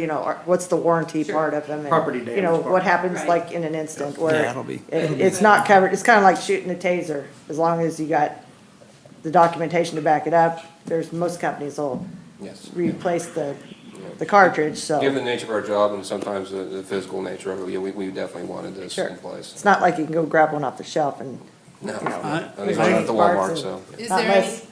what's the warranty Sure. part of them? and, Property damage part. What happens Right. like in an instant where Yeah, it'll be- it's not covered, it's kind of like shooting a taser, as long as you got the documentation to back it up. Most companies will Yes. replace the cartridge, so. Given the nature of our job and sometimes the physical nature of it, yeah, we definitely wanted this Sure. in place. It's not like you can go grab one off the shelf and, No, you know, I think there's we're at the parts Walmart, and- so. Is Not there any, unless-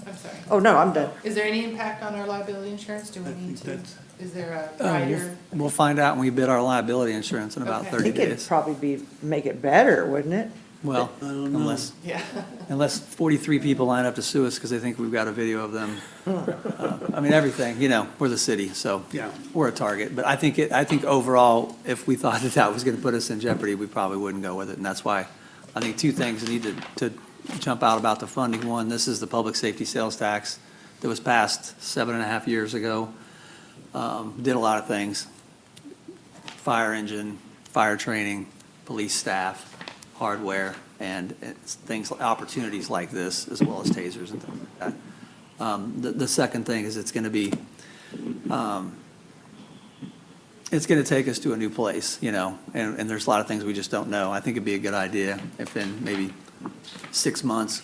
I'm sorry, oh, no, I'm done. is there any impact on our liability insurance? Do we need to, is there a We'll rider? we'll find out when we bid our liability insurance in about Okay. I 30 think it'd days. probably make it better, wouldn't it? Well, I don't know. Yeah. unless 43 people line up to sue us because they think we've got a video of them. I mean, everything, we're the city, so Yeah. we're a target. But I think overall, if we thought that was going to put us in jeopardy, we probably wouldn't go with it. And that's why I think two things need to jump out about the funding. One, this is the public safety sales tax that was passed 7.5 years ago. Did a lot of things. Fire engine, fire training, police staff, hardware, and opportunities like this, as well as tasers and things like that. The second thing is it's going to take us to a new place, and there's a lot of things we just don't know. I think it'd be a good idea if in maybe 6 months,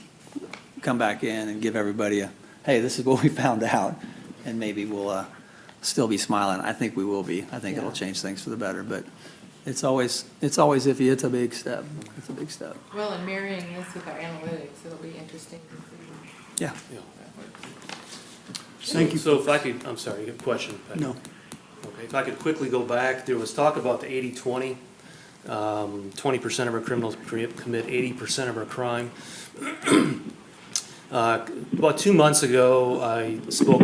come back in and give everybody hey, this is what we found out, and maybe we'll still be smiling. I think we will be. I think it'll change things for the better, but it's always iffy. It's a big step. It's a big step. Well, and marrying this with our analytics, it'll be interesting to see. Yeah. Thank you. So if I could, I'm sorry, a question. No. Okay, if I could quickly go back, there was talk about the 80-20. 20% of our criminals commit 80% of our crime. About 2 months ago, I spoke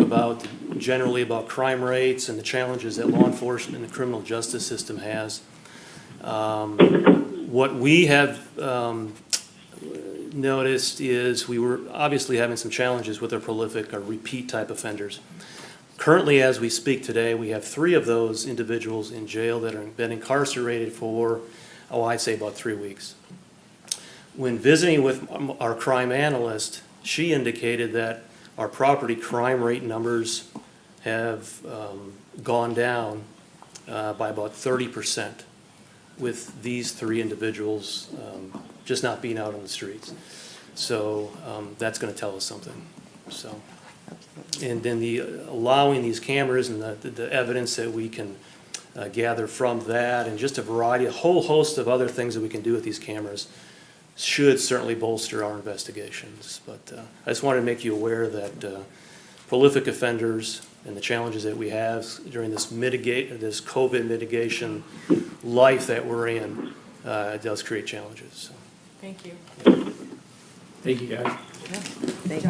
generally about crime rates and the challenges that law enforcement and the criminal justice system has. What we have noticed is we were obviously having some challenges with our prolific or repeat type offenders. Currently, as we speak today, we have 3 of those individuals in jail that have been incarcerated for, I'd say about 3 weeks. When visiting with our crime analyst, she indicated that our property crime rate numbers have gone down by about 30% with these 3 individuals just not being out on the streets. So that's going to tell us something. So, and then allowing these cameras and the evidence that we can gather from that, and just a whole host of other things that we can do with these cameras should certainly bolster our investigations. But I just wanted to make you aware that prolific offenders and the challenges that we have during this COVID mitigation life that we're in, it does create challenges. So. Thank you. Thank you, guys. Thanks.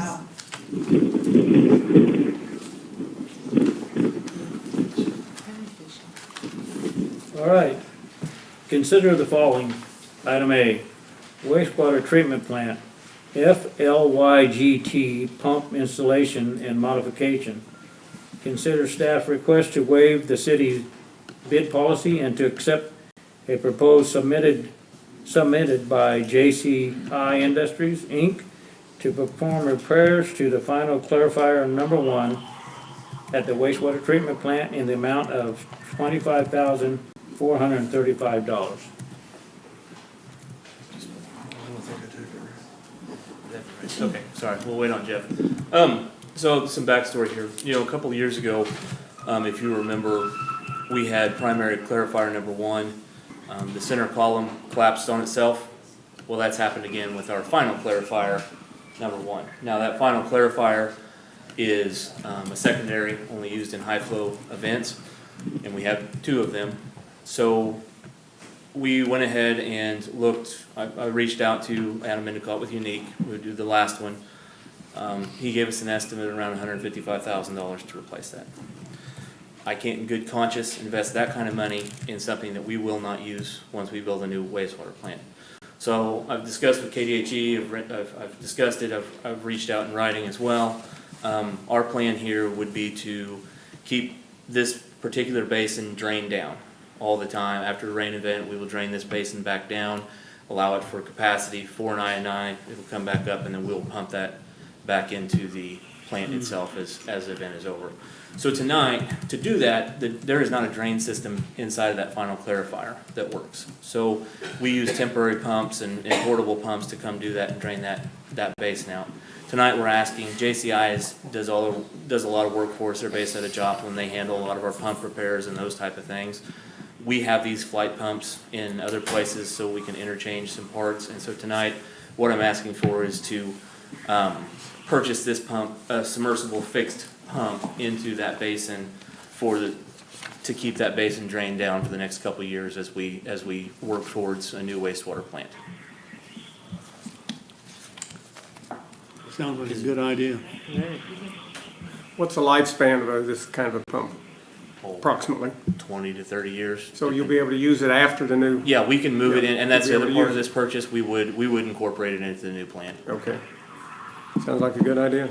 All right. Consider the following. Item A, wastewater treatment plant, FLYGT pump installation and modification. Consider staff request to waive the city's bid policy and to accept a proposed submitted by JCI Industries, Inc. to perform repairs to the final clarifier number 1 at the wastewater treatment plant in the amount of $25,435. Okay, sorry, we'll wait on Jeff. So some backstory here. A couple of years ago, if you remember, we had primary clarifier number 1. The center column collapsed on itself. Well, that's happened again with our final clarifier number 1. Now that final clarifier is a secondary, only used in high flow events, and we have 2 of them. So we went ahead and looked. I reached out to Adam Endicott with Unique, who would do the last one. He gave us an estimate around $155,000 to replace that. I can't in good conscience invest that kind of money in something that we will not use once we build a new wastewater plant. So I've discussed with KDHE, I've discussed it, I've reached out in writing as well. Our plan here would be to keep this particular basin drained down all the time. After a rain event, we will drain this basin back down, allow it for capacity for an I&I, it'll come back up, and then we'll pump that back into the plant itself as the event is over. So tonight, to do that, there is not a drain system inside of that final clarifier that works. So we use temporary pumps and portable pumps to come do that and drain that basin out. Tonight we're asking, JCI does a lot of work for us. They're based out of Joplin. They handle a lot of our pump repairs and those type of things. We have these flight pumps in other places so we can interchange some parts. And so tonight, what I'm asking for is to purchase this pump, a submersible fixed pump into that basin to keep that basin drained down for the next couple of years as we work towards a new wastewater plant. Sounds like a good idea. What's the lifespan of this kind of a pump, approximately? 20 to 30 years. So you'll be able to use it after the new? Yeah, we can move it in, and that's You'll the be other able part to of use this purchase. We would incorporate it into the new plant. Okay. Sounds like a good idea.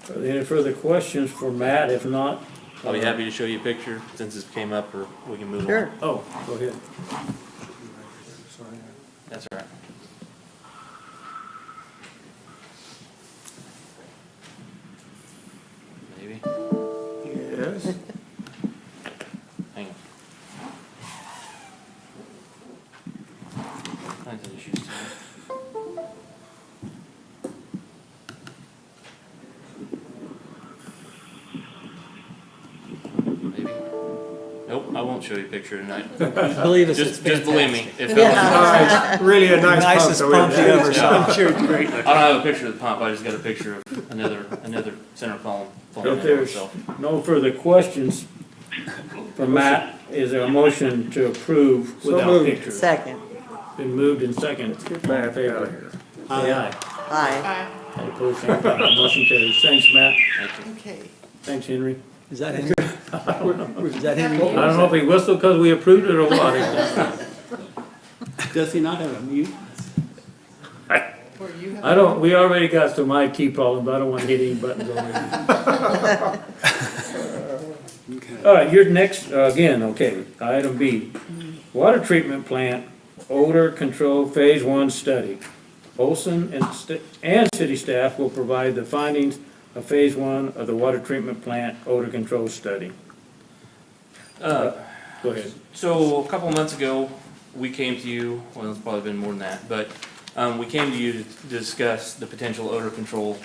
Are there any further questions for Matt? If not, I'll be happy to show you a picture since this came up, or we can move on. Sure. oh, go ahead. That's all right. Maybe. Yes. Hang on. Mine's in the shoes too. Maybe. Nope, I won't show you a picture tonight. Believe us, it's Just believe me. fantastic. It fell It's really a nice pump. Nicest though, pump isn't you it? ever saw. I'm sure it's great. I don't have a picture of the pump, I just got a picture of another center column falling If over there's itself. no further questions for Matt, is there a motion to approve So without moved. pictures? Second. Been moved and seconded. Get Matt out of here. Say aye. Aye. All opposed, same sign. Motion carries. Thanks, Matt. Okay. Thanks, Henry. Is that Henry? Is that Henry? I don't know if he whistled because we approved it or what. Does he not have a mute? you have? I don't, we already got some IT problems, but I don't want to hit any buttons on it. Okay. All right, your next, again, okay, item B. Water treatment plant odor control phase 1 study. Olson and city staff will provide the findings of phase 1 of the water treatment plant odor control study. Go ahead. So a couple months ago, we came to you, well, it's probably been more than that, but we came to you to discuss the potential odor control,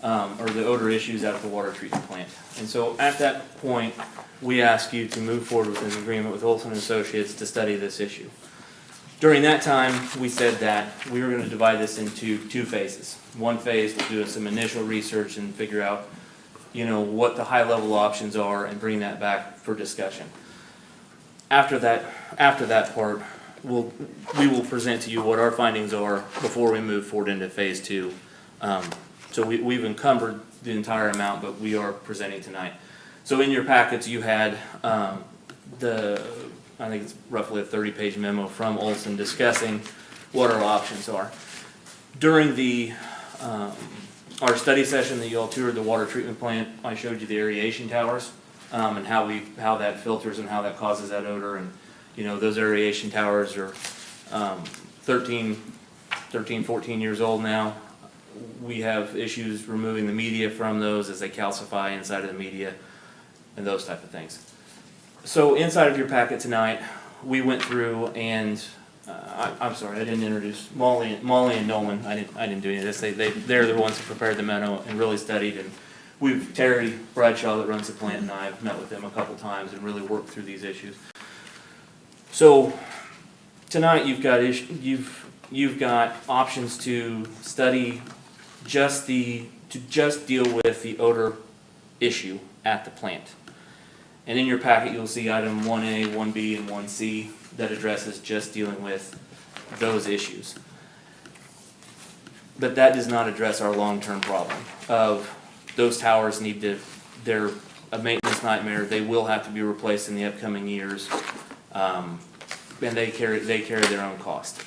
or the odor issues at the water treatment plant. And so at that point, we asked you to move forward with an agreement with Olson and Associates to study this issue. During that time, we said that we were gonna divide this into 2 phases. One phase, we'll do some initial research and figure out, what the high-level options are and bring that back for discussion. After that part, we will present to you what our findings are before we move forward into phase 2. So we've encumbered the entire amount, but we are presenting tonight. So in your packets, you had I think it's roughly a 30-page memo from Olson discussing what our options are. During our study session that you all toured the water treatment plant, I showed you the aeration towers and how that filters and how that causes that odor. And those aeration towers are 13, 14 years old now. We have issues removing the media from those as they calcify inside of the media and those type of things. So inside of your packet tonight, we went through and I'm sorry, I didn't introduce Molly and Nolan. I didn't do any of this. They're the ones who prepared the memo and really studied. And Terry Bradshaw that runs the plant and I have met with them a couple times and really worked through these issues. So tonight you've got options to study just deal with the odor issue at the plant. And in your packet, you'll see item 1A, 1B, and 1C that addresses just dealing with those issues. But that does not address our long-term problem of those towers they're a maintenance nightmare. They will have to be replaced in the upcoming years. And they carry their own cost.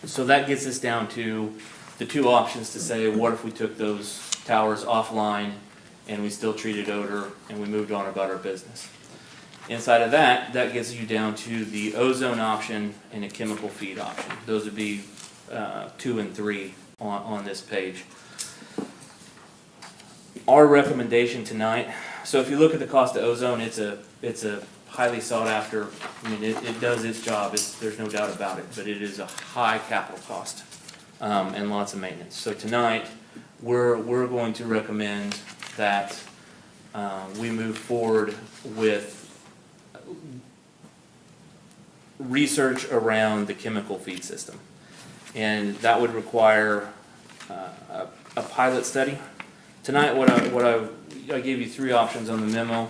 So that gets us down to the 2 options to say, what if we took those towers offline and we still treated odor and we moved on about our business. Inside of that gets you down to the ozone option and a chemical feed option. Those would be 2 and 3 on this page. Our recommendation tonight, so if you look at the cost of ozone, it's a highly sought after, it does its job, there's no doubt about it, but it is a high capital cost and lots of maintenance. So tonight, we're going to recommend that we move forward with research around the chemical feed system. And that would require a pilot study. Tonight, I gave you 3 options on the memo.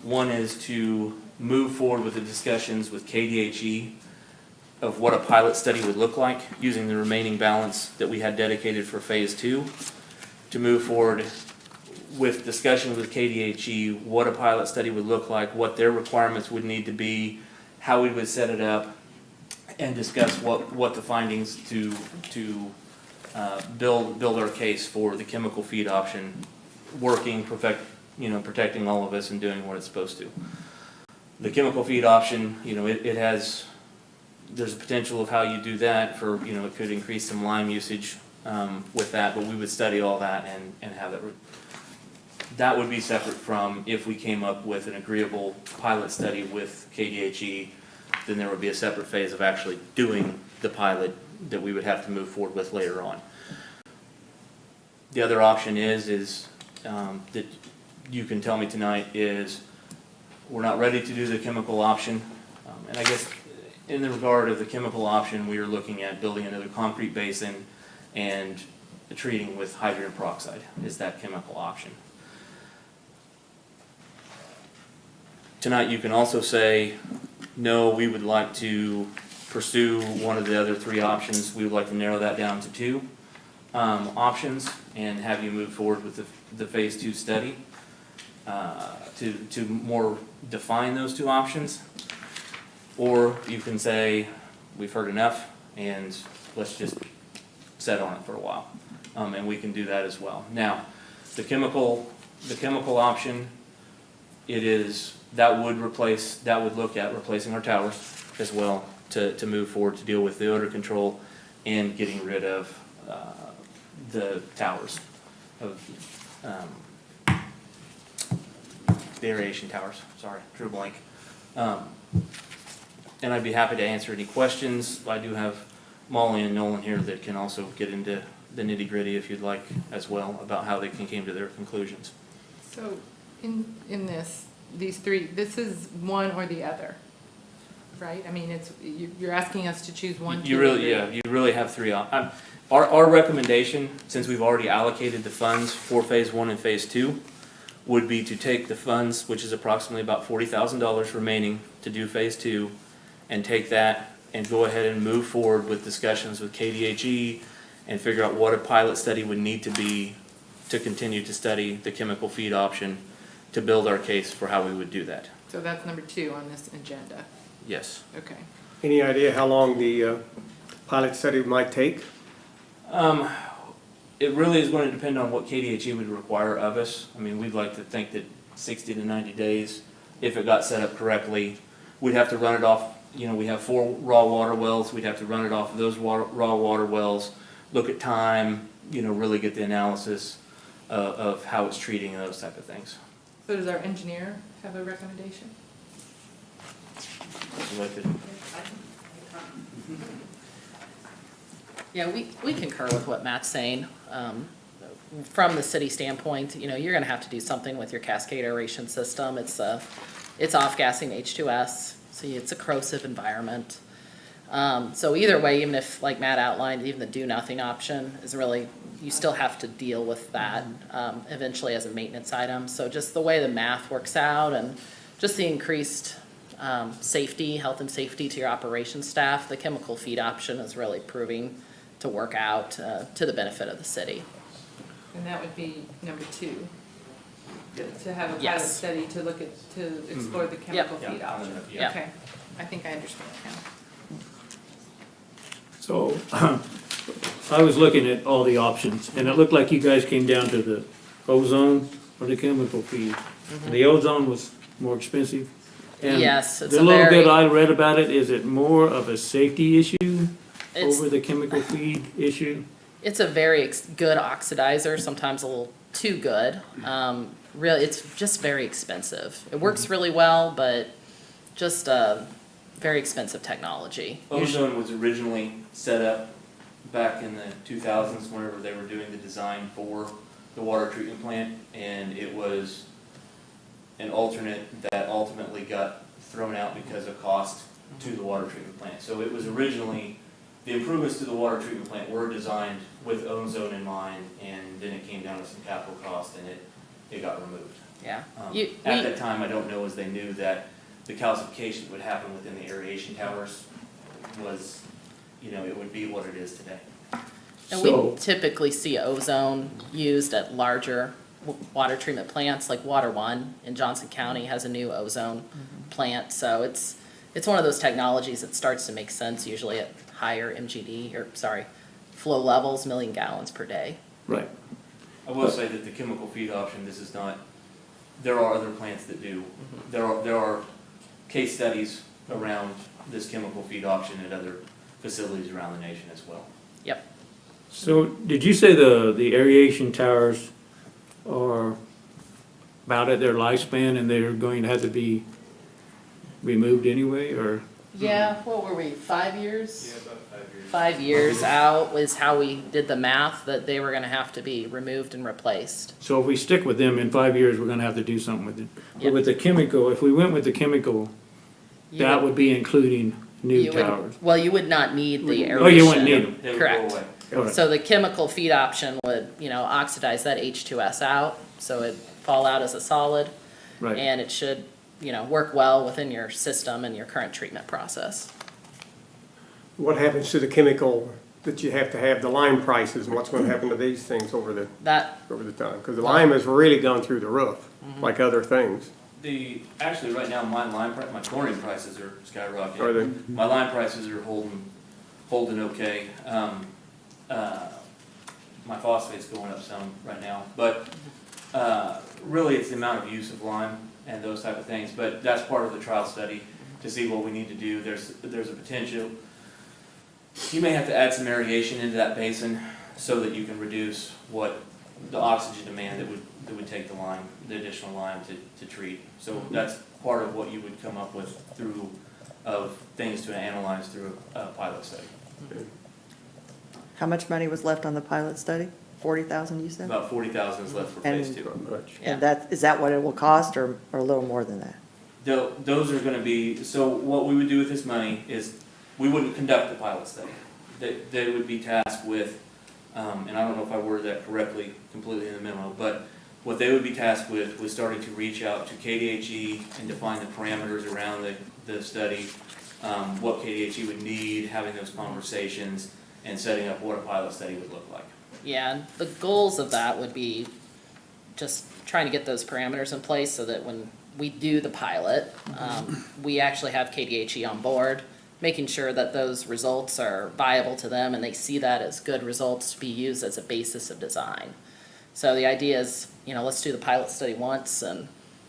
One is to move forward with the discussions with KDHE of what a pilot study would look like using the remaining balance that we had dedicated for phase 2. To move forward with discussion with KDHE, what a pilot study would look like, what their requirements would need to be, how we would set it up, and discuss what the findings to build our case for the chemical feed option working, protecting all of us and doing what it's supposed to. The chemical feed option, there's a potential of how you do that for, it could increase some lime usage with that, but we would study all that and have that. That would be separate from if we came up with an agreeable pilot study with KDHE, then there would be a separate phase of actually doing the pilot that we would have to move forward with later on. The other option is that you can tell me tonight is we're not ready to do the chemical option. And I guess in the regard of the chemical option, we are looking at building another concrete basin and treating with hydrogen peroxide is that chemical option. Tonight you can also say, no, we would like to pursue one of the other 3 options. We would like to narrow that down to 2 options and have you move forward with the phase 2 study to more define those 2 options. Or you can say, we've heard enough and let's just set on it for a while. And we can do that as well. Now, the chemical option, that would look at replacing our towers as well to move forward to deal with the odor control and getting rid of the towers of the aeration towers. Sorry, drew a blank. And I'd be happy to answer any questions. I do have Molly and Nolan here that can also get into the nitty gritty if you'd like as well about how they came to their conclusions. So in these three, this is one or the other, right? I mean, you're asking us to choose one, two, or three. You really have three. Our recommendation, since we've already allocated the funds for phase 1 and phase 2, would be to take the funds, which is approximately about $40,000 remaining to do phase 2, and take that and go ahead and move forward with discussions with KDHE and figure out what a pilot study would need to be to continue to study the chemical feed option to build our case for how we would do that. So that's number 2 on this agenda. Yes. Okay. Any idea how long the pilot study might take? It really is going to depend on what KDHE would require of us. I mean, we'd like to think that 60 to 90 days, if it got set up correctly, we'd have to run it off. You know, we have 4 raw water wells. We'd have to run it off of those raw water wells, look at time, you know, really get the analysis of how it's treating and those type of things. So does our engineer have a recommendation? Would you like to- Yeah, we concur with what Matt's saying. From the city standpoint, you know, you're gonna have to do something with your cascade aeration system. It's off-gassing H2S, so it's a corrosive environment. So either way, even if, like Matt outlined, even the do-nothing option is really, you still have to deal with that eventually as a maintenance item. So just the way the math works out and just the increased safety, health and safety to your operations staff, the chemical feed option is really proving to work out to the benefit of the city. And that would be number 2, to have a pilot Yes. study to look at, to explore the chemical feed Yeah. option. Yeah. Okay, I think I understand now. So, I was looking at all the options, and it looked like you guys came down to the ozone or the chemical feed. The ozone was more expensive. And Yes, it's the a little bit very- I read about it, is it more of a safety issue It's- over the chemical feed issue? It's a very good oxidizer, sometimes a little too good. Really, it's just very expensive. It works really well, but just very expensive technology. Ozone was originally set up back in the 2000s whenever they were doing the design for the water treatment plant, and it was an alternate that ultimately got thrown out because of cost to the water treatment plant. So it was originally, the improvements to the water treatment plant were designed with ozone in mind, and then it came down to some capital cost and it got removed. Yeah. At that time, I don't know as they knew that the calcification that would happen within the aeration towers was, you know, it would be what it is today. And So- we typically see ozone used at larger water treatment plants, like Water One in Johnson County has a new ozone plant. So it's one of those technologies that starts to make sense usually at higher flow levels, 1,000,000 gallons per day. Right. I will say that the chemical feed option, this is not, there are other plants that do. There are case studies around this chemical feed option at other facilities around the nation as well. Yep. So, did you say the aeration towers are about at their lifespan and they're going to have to be removed anyway, or? Yeah, what were we, 5 years? Yeah, about 5 years. 5 years out was how we did the math, that they were gonna have to be removed and replaced. So if we stick with them, in 5 years, we're gonna have to do something with it. But Yep. with the chemical, if we went with the chemical, You that would be including new you would- towers. Well, you would not need the aeration. Oh, you wouldn't need them. They would Correct. go away. All right. So the chemical feed option would, oxidize that H2S out, so it'd fall out as a solid. Right. And it should, work well within your system and your current treatment process. What happens to the chemical that you have to have, the lime prices, and what's gonna happen to these things over the That, time? Because the lime has really gone through the roof, like other things. Actually, right now, my chlorine prices are skyrocketing. Are they? My lime prices are holding okay. my phosphate's going up some right now, but, really it's the amount of use of lime and those type of things, but that's part of the trial study to see what we need to do. There's a potential, you may have to add some irrigation into that basin so that you can reduce what the oxygen demand that would take the additional lime to treat. So that's part of what you would come up with through, of things to analyze through a pilot study. How much money was left on the pilot study? 40,000, you said? About 40,000 is left for phase two. And is that what it will cost, or a little more than that? Those are gonna be, so what we would do with this money is, we wouldn't conduct the pilot study. They would be tasked with, and I don't know if I worded that correctly, completely in the memo, but what they would be tasked with was starting to reach out to KDHE and define the parameters around the study, what KDHE would need, having those conversations, and setting up what a pilot study would look like. Yeah, and the goals of that would be just trying to get those parameters in place so that when we do the pilot, we actually have KDHE on board, making sure that those results are viable to them and they see that as good results to be used as a basis of design. So the idea is, let's do the pilot study once and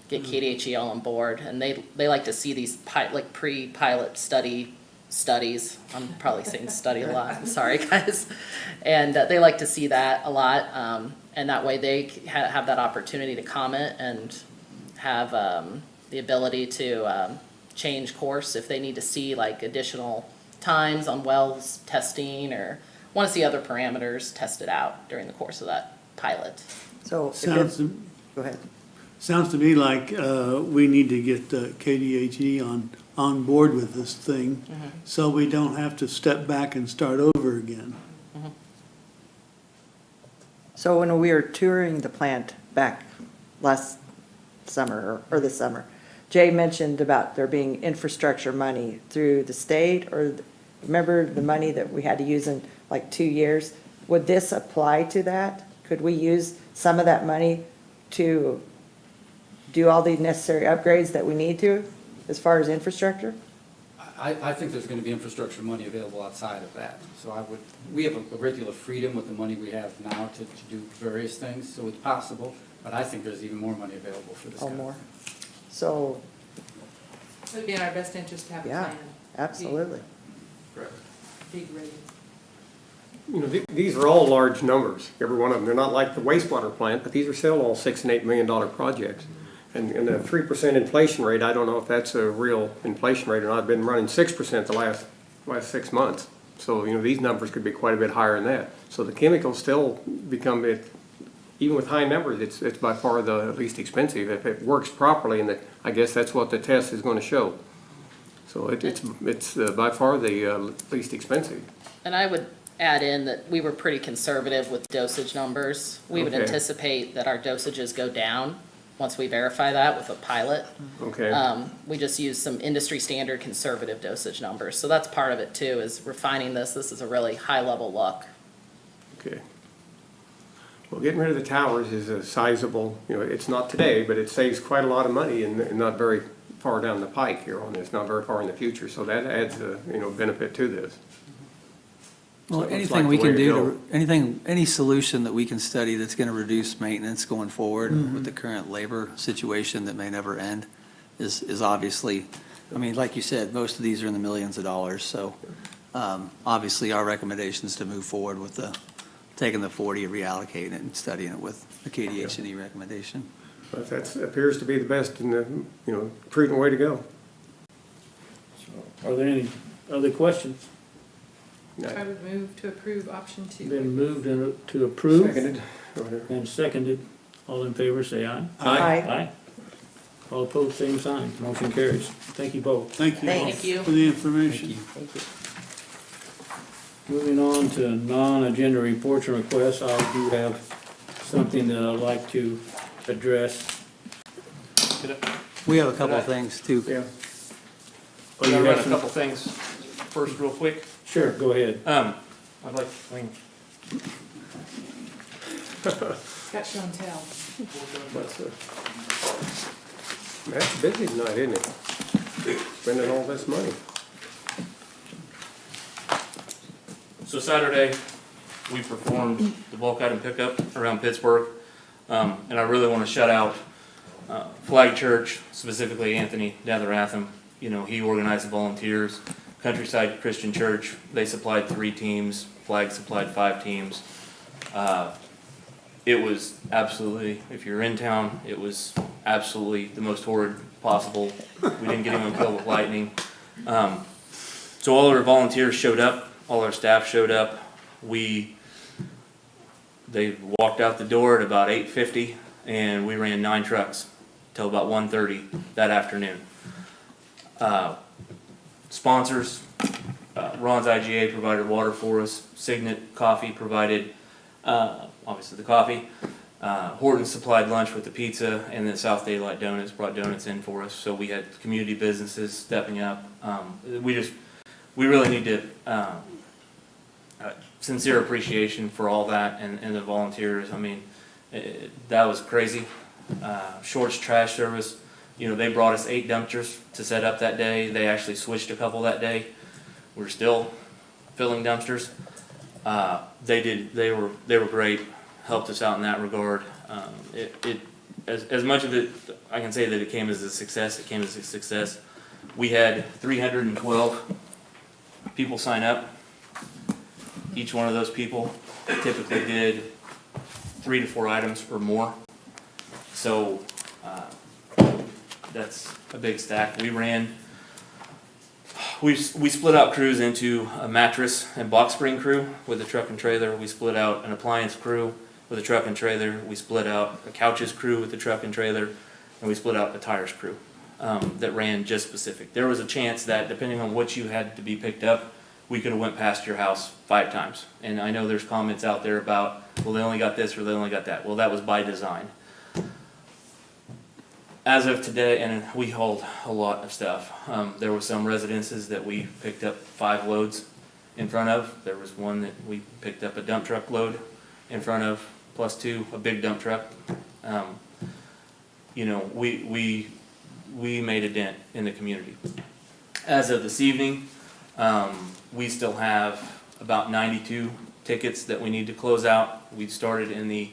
get KDHE all on board, and they like to see these pre-pilot studies. I'm probably saying study a lot, I'm sorry guys. And they like to see that a lot, and that way they have that opportunity to comment and have the ability to change course if they need to see like additional times on wells testing or want to see other parameters tested out during the course of that pilot. So, go ahead. Sounds to me like we need to get KDHE on board with this thing, so we don't have to step back and start over again. So when we were touring the plant back last summer, or this summer, Jay mentioned about there being infrastructure money through the state, or remember the money that we had to use in like 2 years? Would this apply to that? Could we use some of that money to do all the necessary upgrades that we need to as far as infrastructure? I think there's gonna be infrastructure money available outside of that. So we have a great deal of freedom with the money we have now to do various things, so it's possible, but I think there's even more money available for this. Oh, more? So, It would be in our best interest to have a yeah, plan. absolutely. Correct. Big rate. These are all large numbers, every one of them. They're not like the wastewater plant, but these are still all $6 and $8 million projects. And the 3% inflation rate, I don't know if that's a real inflation rate or not. I've been running 6% the last 6 months. So, these numbers could be quite a bit higher than that. So the chemicals still become, even with high numbers, it's by far the least expensive if it works properly, and I guess that's what the test is going to show. So it's by far the least expensive. And I would add in that we were pretty conservative with dosage numbers. We would Okay. anticipate that our dosages go down once we verify that with a pilot. Okay. We just use some industry standard conservative dosage numbers. So that's part of it too, is refining this. This is a really high level look. Okay. Well, getting rid of the towers is a sizable, it's not today, but it saves quite a lot of money and not very far down the pike here on this, not very far in the future. So that adds a, benefit to this. Well, So it looks anything like we the can way to do, go. any solution that we can study that's going to reduce maintenance going forward with the current labor situation that may never end is obviously, like you said, most of these are in the millions of dollars. So obviously our recommendation is to move forward with taking the 40 and reallocating it and studying it with the KDH&E recommendation. But that appears to be the best and the, prudent way to go. Are there any other questions? I would move to approve option 2. Been moved to approve Seconded, or whatever. and seconded. All in favor, say aye. Aye. Aye. All opposed, same sign. Motion carries. Thank you both. Thank you all Thank you. for the information. Thank you. Moving on to non-agenda reports and requests, I do have something that I'd like to address. We have a couple of things too. Yeah. Oh, you I'll have run a some- couple things first real quick. Sure, go ahead. I'd like, Got show and tell. That's busy tonight, isn't it? Spending all this money. so Saturday, we performed the bulk item pickup around Pittsburgh. And I really want to shout out Flag Church, specifically Anthony Datheratham. You know, he organized the volunteers. Countryside Christian Church, they supplied 3 teams. Flag supplied 5 teams. It was absolutely, if you're in town, it was absolutely the most horrid possible. We didn't get anyone killed with lightning. So all our volunteers showed up, all our staff showed up. They walked out the door at about 8:50, and we ran 9 trucks till about 1:30 that afternoon. Sponsors, Ron's IGA provided water for us. Signet Coffee provided, obviously the coffee. Horton supplied lunch with the pizza, and then South Daylight Donuts brought donuts in for us. So we had community businesses stepping up. We really need to, sincere appreciation for all that and the volunteers. I mean, that was crazy. Shorts Trash Service, you know, they brought us 8 dumpsters to set up that day. They actually switched a couple that day. We're still filling dumpsters. They were great, helped us out in that regard. As much of it, I can say that it came as a success. It came as a success. We had 312 people sign up. Each one of those people typically did 3 to 4 items or more. So that's a big stack. We split out crews into a mattress and box spring crew with a truck and trailer. We split out an appliance crew with a truck and trailer. We split out a couches crew with a truck and trailer, and we split out a tires crew that ran just specific. There was a chance that depending on what you had to be picked up, we could have went past your house 5 times. And I know there's comments out there about, well, they only got this or they only got that. Well, that was by design. As of today, and we hauled a lot of stuff. There were some residences that we picked up 5 loads in front of. There was one that we picked up a dump truck load in front of, plus 2, a big dump truck. You know, we made a dent in the community. As of this evening, we still have about 92 tickets that we need to close out. We started in the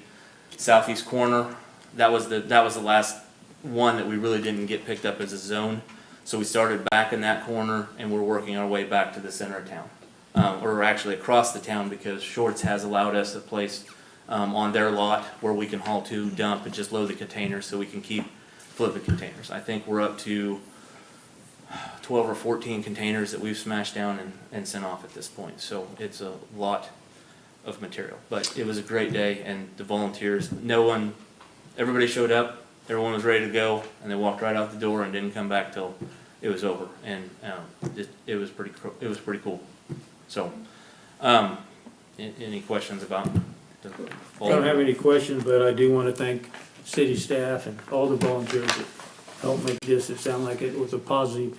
southeast corner. That was the last one that we really didn't get picked up as a zone. So we started back in that corner, and we're working our way back to the center of town. Or actually across the town, because Shorts has allowed us a place on their lot where we can haul to, dump, and just load the containers so we can keep flipping containers. I think we're up to 12 or 14 containers that we've smashed down and sent off at this point. So it's a lot of material. But it was a great day, and the volunteers, everybody showed up, everyone was ready to go, and they walked right out the door and didn't come back till it was over. And it was pretty cool. So, any questions about the I don't have any questions, but I do want to thank city staff and all the volunteers that helped make this. It sounded like it was a positive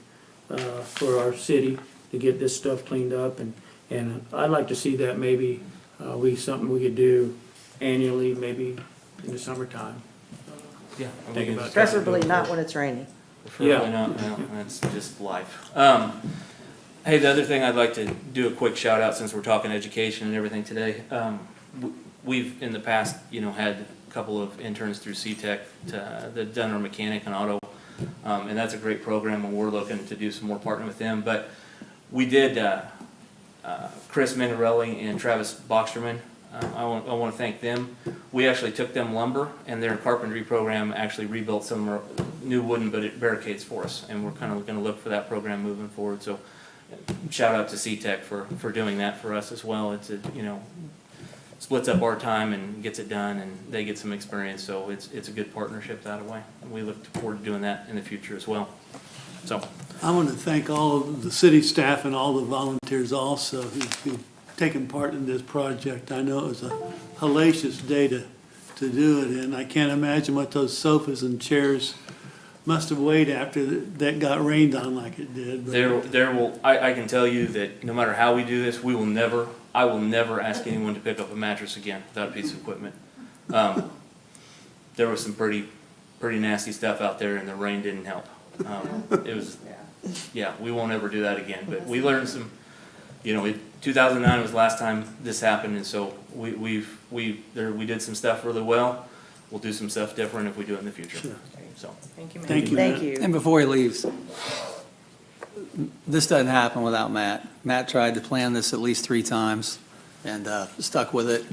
for our city to get this stuff cleaned up, and I'd like to see that maybe something we could do annually, maybe in the summertime. Yeah. Think about that. Preferably not when it's raining. Preferably not, no, that's just life. Hey, the other thing I'd like to do a quick shout out, since we're talking education and everything today. We've in the past, had a couple of interns through CTEC that done our mechanic and auto, and that's a great program, and we're looking to do some more partnering with them. But we did Chris Minarelli and Travis Boxterman. I want to thank them. We actually took them lumber, and their carpentry program actually rebuilt some new wooden barricades for us, and we're kind of going to look for that program moving forward. So shout out to CTEC for doing that for us as well. It's splits up our time and gets it done, and they get some experience. So it's a good partnership that way. And we look forward to doing that in the future as well. So I want to thank all of the city staff and all the volunteers also who've taken part in this project. I know it was a hellacious day to do it in. I can't imagine what those sofas and chairs must have weighed after that got rained on like it did. But I can tell you that no matter how we do this, I will never ask anyone to pick up a mattress again without a piece of equipment. There was some pretty nasty stuff out there, and the rain didn't help. We won't ever do that again. But we learned 2009 was the last time this happened, and so we did some stuff really well. We'll do some stuff different if we do it in the future. So, Thank you, Matt. Thank you. Thank you. And before he leaves, this doesn't happen without Matt. Matt tried to plan this at least 3 times and stuck with it.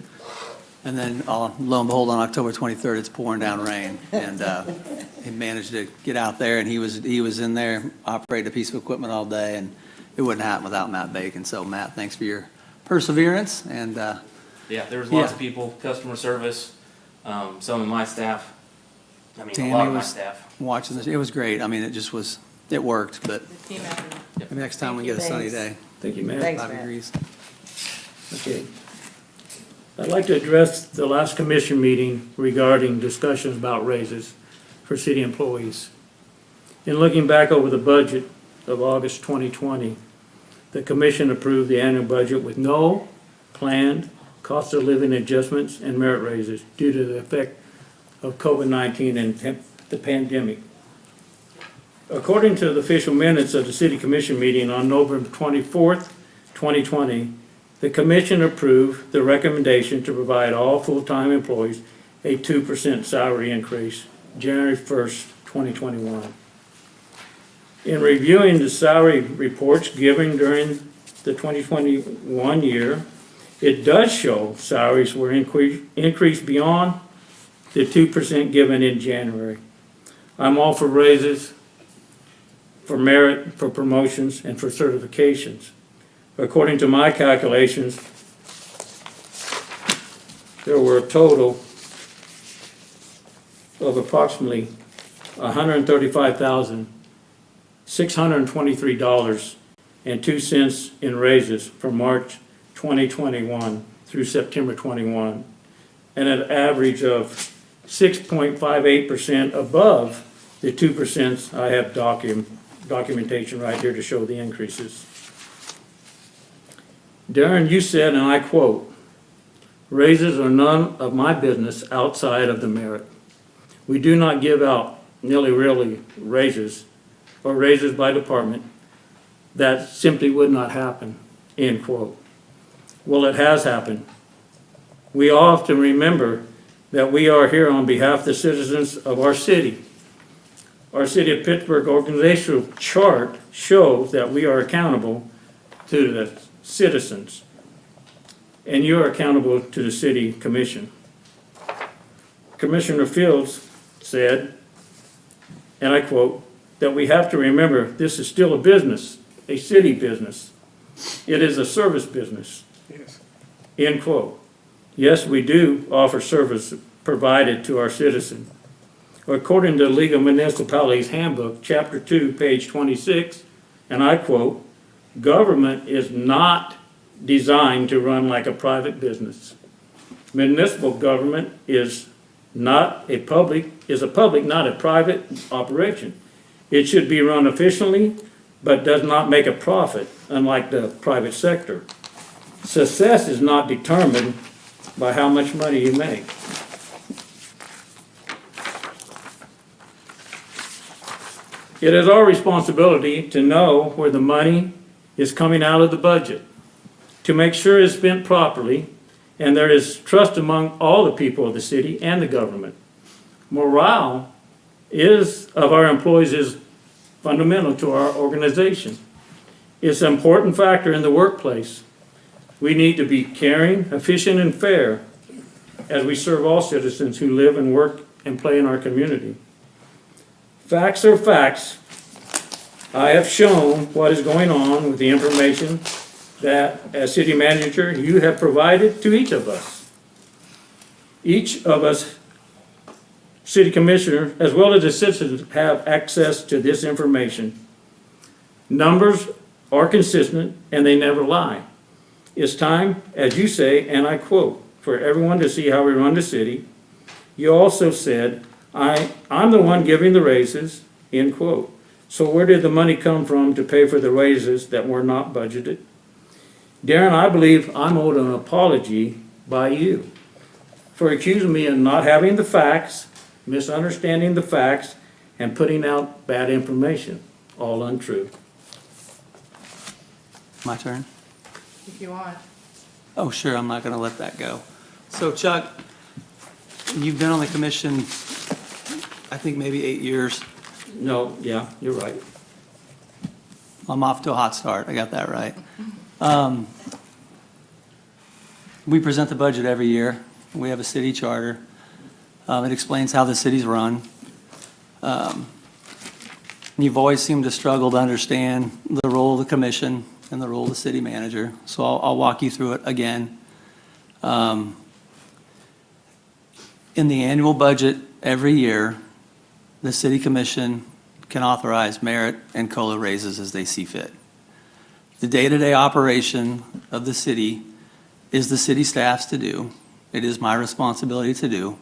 And then, lo and behold, on October 23rd, it's pouring down rain. And he managed to get out there, and he was in there, operating a piece of equipment all day, and it wouldn't happen without Matt Bacon. So, Matt, thanks for your perseverance. And yeah, there was lots of people, customer service, some of my staff. I mean, a Tammy lot of my was staff. watching this. It was great. I mean, it worked, but The team effort. maybe next time we get a sunny day. Thank you, Matt. Thanks, 5 Matt. degrees. Okay. I'd like to address the last commission meeting regarding discussions about raises for city employees. In looking back over the budget of August 2020, the commission approved the annual budget with no planned cost of living adjustments and merit raises due to the effect of COVID-19 and the pandemic. According to the official minutes of the city commission meeting on November 24th, 2020, the commission approved the recommendation to provide all full-time employees a 2% salary increase, January 1st, 2021. In reviewing the salary reports given during the 2021 year, it does show salaries were increased beyond the 2% given in January. I'm all for raises, for merit, for promotions, and for certifications. According to my calculations, there were a total of approximately $135,623.02 in raises from March 2021 through September 21, and an average of 6.58% above the 2% I have documentation right here to show the increases. Darren, you said, and I quote, "Raises are none of my business outside of the merit. We do not give out nilly-willy raises or raises by department. That simply would not happen," end quote. Well, it has happened. We often remember that we are here on behalf of the citizens of our city. Our City of Pittsburgh organizational chart shows that we are accountable to the citizens, and you are accountable to the city commission. Commissioner Fields said, and I quote, that we have to remember this is still a business, a city business. It is a service business. Yes. End quote. Yes, we do offer service provided to our citizens. According to the League of Municipalities Handbook, Chapter 2, page 26, and I quote, "Government is not designed to run like a private business. Municipal government is a public, not a private operation. It should be run efficiently, but does not make a profit, unlike the private sector. Success is not determined by how much money you make." It is our responsibility to know where the money is coming out of the budget, to make sure it's spent properly, and there is trust among all the people of the city and the government. Morale of our employees is fundamental to our organization. It's an important factor in the workplace. We need to be caring, efficient, and fair as we serve all citizens who live and work and play in our community. Facts are facts. I have shown what is going on with the information that, as city manager, you have provided to each of us. Each of us, city commissioner, as well as the citizens, have access to this information. Numbers are consistent and they never lie. It's time, as you say, and I quote, for everyone to see how we run the city. You also said, I'm the one giving the raises, end quote. So where did the money come from to pay for the raises that were not budgeted? Darren, I believe I'm owed an apology by you for accusing me of not having the facts, misunderstanding the facts, and putting out bad information, all untrue. My turn? if you want. Oh, sure, I'm not going to let that go. So Chuck, you've been on the commission, I think maybe 8 years. No, yeah, you're right. I'm off to a hot start, I got that right. We present the budget every year. We have a city charter. It explains how the city's run. You've always seemed to struggle to understand the role of the commission and the role of the city manager, so I'll walk you through it again. In the annual budget every year, the city commission can authorize merit and COLA raises as they see fit. The day-to-day operation of the city is the city staff's to do. It is my responsibility to do.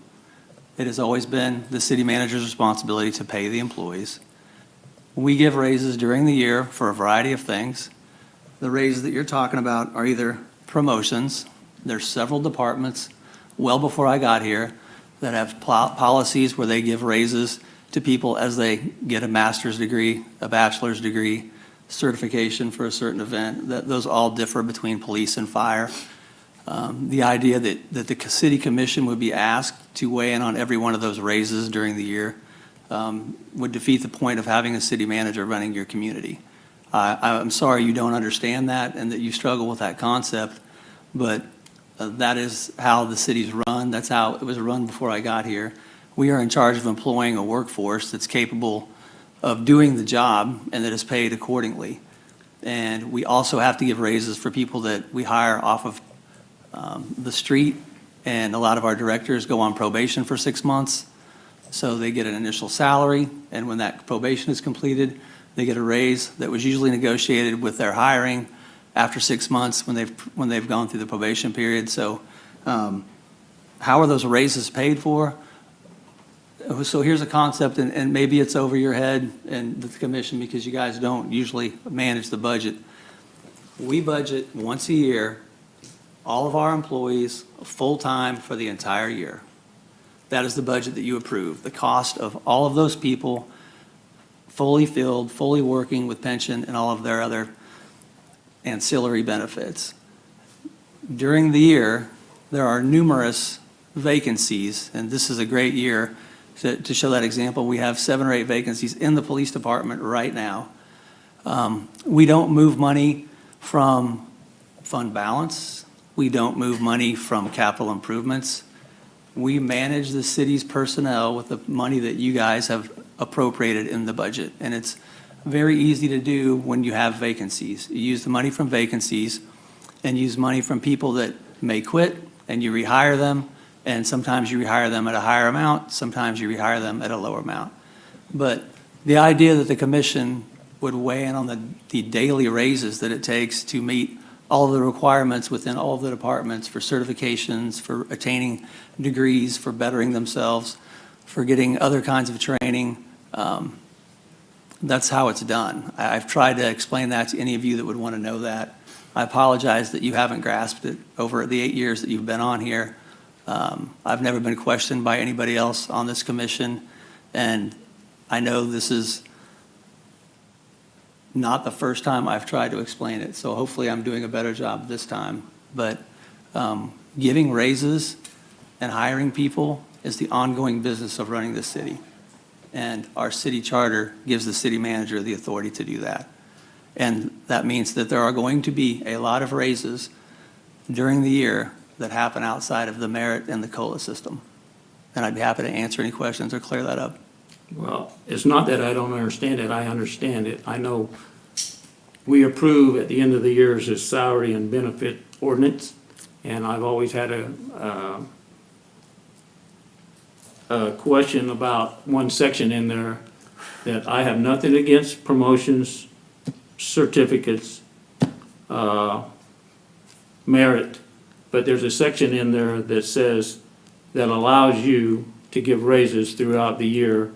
It has always been the city manager's responsibility to pay the employees. We give raises during the year for a variety of things. The raises that you're talking about are either promotions. There's several departments, well before I got here, that have policies where they give raises to people as they get a master's degree, a bachelor's degree, certification for a certain event. Those all differ between police and fire. The idea that the city commission would be asked to weigh in on every one of those raises during the year would defeat the point of having a city manager running your community. I'm sorry you don't understand that and that you struggle with that concept, but that is how the city's run. That's how it was run before I got here. We are in charge of employing a workforce that's capable of doing the job and that is paid accordingly. And we also have to give raises for people that we hire off of the street, and a lot of our directors go on probation for 6 months. So they get an initial salary, and when that probation is completed, they get a raise that was usually negotiated with their hiring after 6 months when they've gone through the probation period. So how are those raises paid for? So here's a concept, and maybe it's over your head and the commission because you guys don't usually manage the budget. We budget once a year, all of our employees full-time for the entire year. That is the budget that you approve. The cost of all of those people fully filled, fully working with pension and all of their other ancillary benefits. During the year, there are numerous vacancies, and this is a great year to show that example. We have 7 or 8 vacancies in the police department right now. We don't move money from fund balance. We don't move money from capital improvements. We manage the city's personnel with the money that you guys have appropriated in the budget. And it's very easy to do when you have vacancies. You use the money from vacancies and use money from people that may quit, and you rehire them. And sometimes you rehire them at a higher amount, sometimes you rehire them at a lower amount. But the idea that the commission would weigh in on the daily raises that it takes to meet all of the requirements within all of the departments for certifications, for attaining degrees, for bettering themselves, for getting other kinds of training, that's how it's done. I've tried to explain that to any of you that would want to know that. I apologize that you haven't grasped it over the 8 years that you've been on here. I've never been questioned by anybody else on this commission, and I know this is not the first time I've tried to explain it, so hopefully I'm doing a better job this time. But giving raises and hiring people is the ongoing business of running the city. And our city charter gives the city manager the authority to do that. And that means that there are going to be a lot of raises during the year that happen outside of the merit and the COLA system. And I'd be happy to answer any questions or clear that up. Well, it's not that I don't understand it, I understand it. I know we approve at the end of the year as salary and benefit ordinance, and I've always had a question about one section in there that I have nothing against promotions, certificates, merit, but there's a section in there that says, that allows you to give raises throughout the year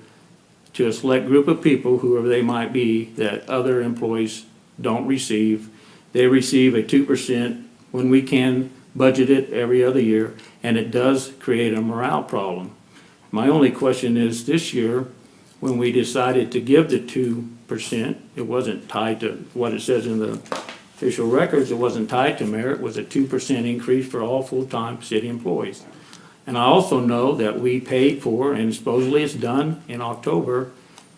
to a select group of people, whoever they might be, that other employees don't receive. They receive a 2% when we can budget it every other year, and it does create a morale problem. My only question is, this year, when we decided to give the 2%, it wasn't tied to what it says in the official records, it wasn't tied to merit, was a 2% increase for all full-time city employees. And I also know that we paid for, and supposedly it's done in October,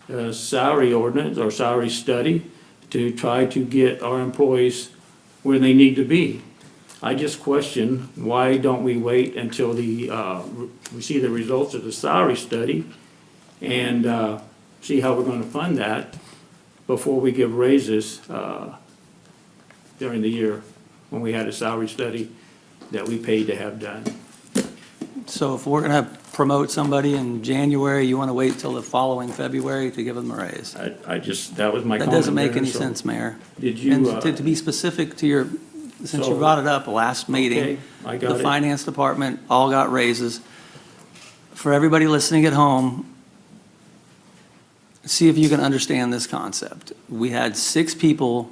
a salary ordinance or salary study to try to get our employees where they need to be. I just question, why don't we wait until we see the results of the salary study and see how we're gonna fund that before we give raises during the year when we had a salary study that we paid to have done. So if we're going to promote somebody in January, you want to wait till the following February to give them a raise? That was my comment. That doesn't make there, any so sense, Mayor. Did you? And to be specific to your, since you So- brought it up last meeting, Okay, I got the it. finance department all got raises. For everybody listening at home, see if you can understand this concept. We had 6 people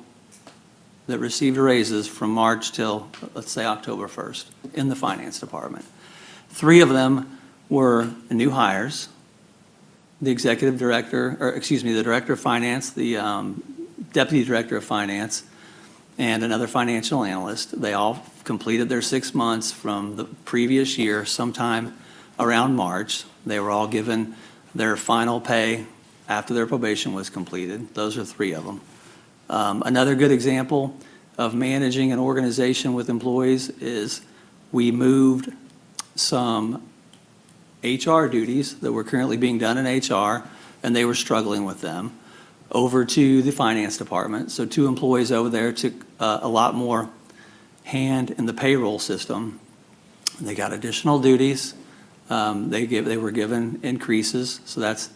that received raises from March till, let's say, October 1st in the finance department. 3 of them were new hires, the executive director, or excuse me, the director of finance, the deputy director of finance, and another financial analyst. They all completed their 6 months from the previous year, sometime around March. They were all given their final pay after their probation was completed. Those are 3 of them. Another good example of managing an organization with employees is we moved some HR duties that were currently being done in HR, and they were struggling with them, over to the finance department. So 2 employees over there took a lot more hand in the payroll system. They got additional duties. They were given increases, so that's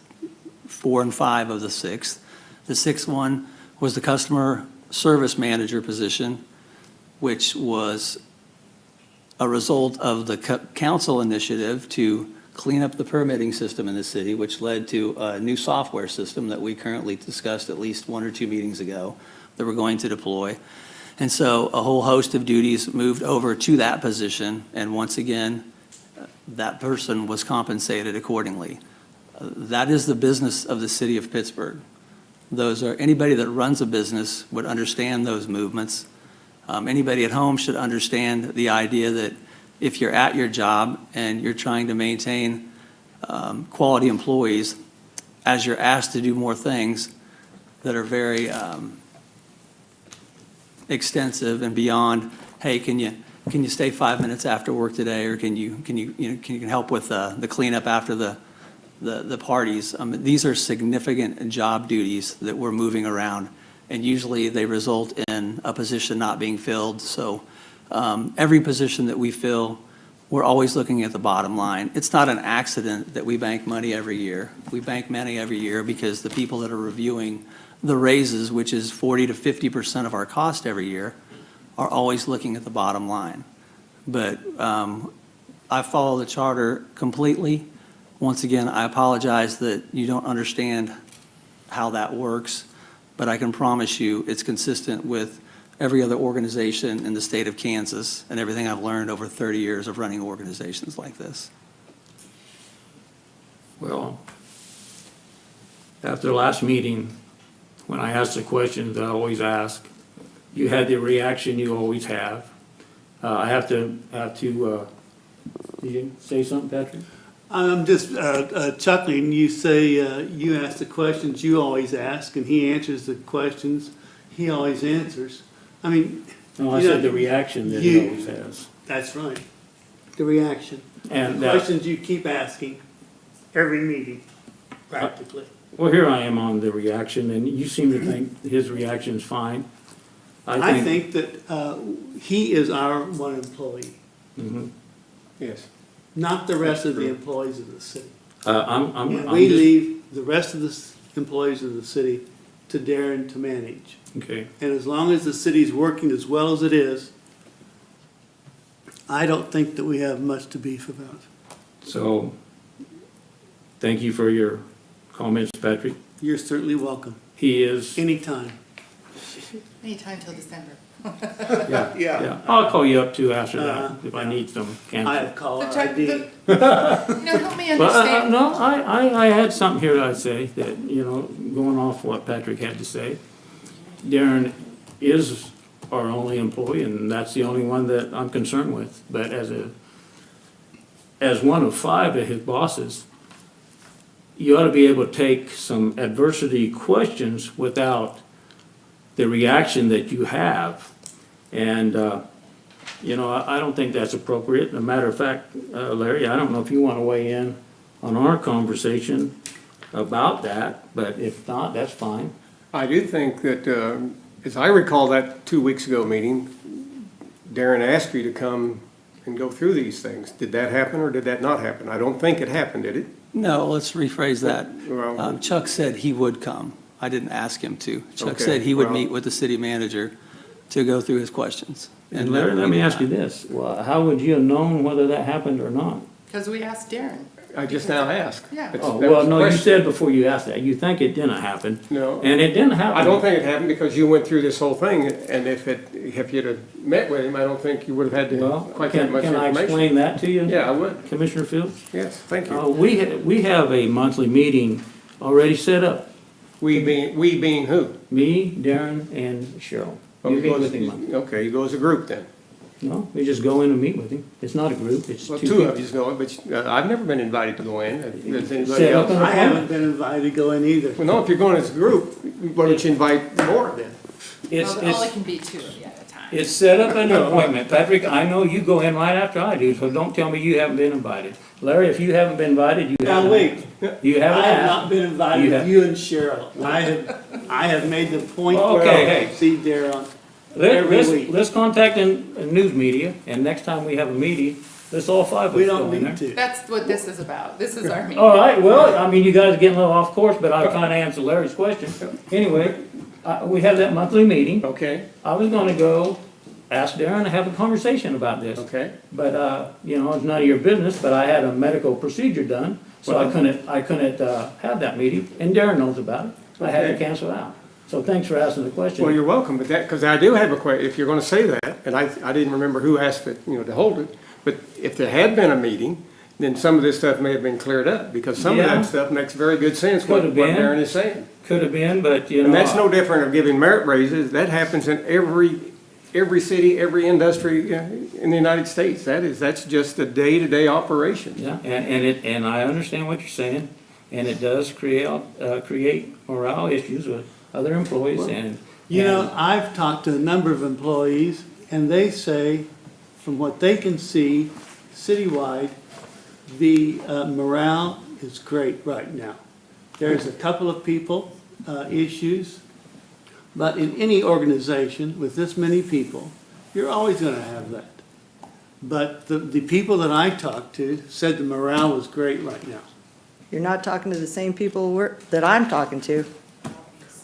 4 and 5 of the 6th. The 6th one was the customer service manager position, which was a result of the council initiative to clean up the permitting system in the city, which led to a new software system that we currently discussed at least 1 or 2 meetings ago that we're going to deploy. And so a whole host of duties moved over to that position, and once again, that person was compensated accordingly. That is the business of the city of Pittsburgh. Anybody that runs a business would understand those movements. Anybody at home should understand the idea that if you're at your job and you're trying to maintain quality employees, as you're asked to do more things that are very extensive and beyond, hey, can you stay 5 minutes after work today, or can you help with the cleanup after the parties? These are significant job duties that we're moving around, and usually they result in a position not being filled. So every position that we fill, we're always looking at the bottom line. It's not an accident that we bank money every year. We bank money every year because the people that are reviewing the raises, which is 40 to 50% of our cost every year, are always looking at the bottom line. But I follow the charter completely. Once again, I apologize that you don't understand how that works, but I can promise you it's consistent with every other organization in the state of Kansas and everything I've learned over 30 years of running organizations like this. Well, after the last meeting, when I asked the questions I always ask, you had the reaction you always have. I have to, did you say something, Patrick? I'm just chuckling. You say you ask the questions you always ask, and he answers the questions he always answers. I mean, No, I said the reaction that he always has. That's right. The reaction. And the questions you keep asking every meeting, practically. Well, here I am on the reaction, and you seem to think his reaction is fine. I think that he is our one employee. Mm-hmm. Yes. Not the rest of the employees of the city. I'm We just- leave the rest of the employees of the city to Darren to manage. Okay. And as long as the city's working as well as it is, I don't think that we have much to beef about. So, thank you for your comments, Patrick. You're certainly welcome. He is. Anytime. Anytime till December. Yeah. I'll call you up too after that if I need some I cancel. have caller But Chuck, ID. No, help me understand. No, I had something here that I'd say that, going off what Patrick had to say. Darren is our only employee, and that's the only one that I'm concerned with. But as one of 5 of his bosses, you ought to be able to take some adversity questions without the reaction that you have. And, you know, I don't think that's appropriate. As a matter of fact, Larry, I don't know if you want to weigh in on our conversation about that, but if not, that's fine. I do think that, as I recall that 2 weeks ago meeting, Darren asked you to come and go through these things. Did that happen or did that not happen? I don't think it happened, did it? No, let's rephrase that. Well, Chuck said he would come. I didn't ask him to. Chuck Okay, said he would well- meet with the city manager to go through his questions. And Larry, let me ask you this, well, how would you have known whether that happened or not? Because we asked Darren. I just now asked. Yeah. That's- Oh, that well, was the no, you question. said before you asked that, you think it didn't happen. No. And it didn't happen. I don't think it happened because you went through this whole thing, and if you'd have met with him, I don't think you would have had Well, quite that much can I information. explain that to you? Yeah, I would. Commissioner Fields? Yes, thank you. We have a monthly meeting already set up. We being who? Me, Darren, and Cheryl. Oh, You you meet go with as- him monthly. Okay, you go as a group then. No, we just go in and meet with him. It's not a group, it's Well, 2 two people. of you's going, but I've never been invited to go in. Has anybody Set up else? an I haven't been invited to go in either. Well, no, if you're going as a group, why don't you invite more then? It's, Well, only it's, can be 2 of you at a time. it's set up an appointment. Patrick, I know you go in right after I do, so don't tell me you haven't been invited. Larry, if you haven't been invited, you Now, haven't. wait. You haven't I have asked. not been invited You with have- you and Cheryl. I have made the point where Okay, I hey. see Darren every week. Let's contact a news media, and next time we have a meeting, let's all 5 of We us go don't in there. need to. That's what this is about. This is our meeting. All right, well, I mean, you guys are getting a little off course, but I was trying to answer Larry's question. Anyway, we have that monthly meeting. Okay, I was gonna go ask Darren to have a conversation about this. okay. But, you know, it's none of your business, but I had a medical procedure done, so I couldn't have that meeting, and Darren knows about it. I had to Okay. cancel out. So thanks for asking the question. Well, you're welcome, but because I do have a question, if you're gonna say that, and I didn't remember who asked it, to hold it, but if there had been a meeting, then some of this stuff may have been cleared up, because some of Yeah. that stuff makes very good sense, what Could have been. Darren is saying. Could have been, but, you know. And that's no different of giving merit raises, that happens in every city, every industry in the United States. That's just a day-to-day operation. Yeah, and I understand what you're saying, and it does create morale issues with other employees and. You know, I've talked to a number of employees, and they say, from what they can see citywide, the morale is great right now. There's a couple of people, issues, but in any organization with this many people, you're always gonna have that. But the people that I talked to said the morale was great right now. You're not talking to the same people that I'm talking to.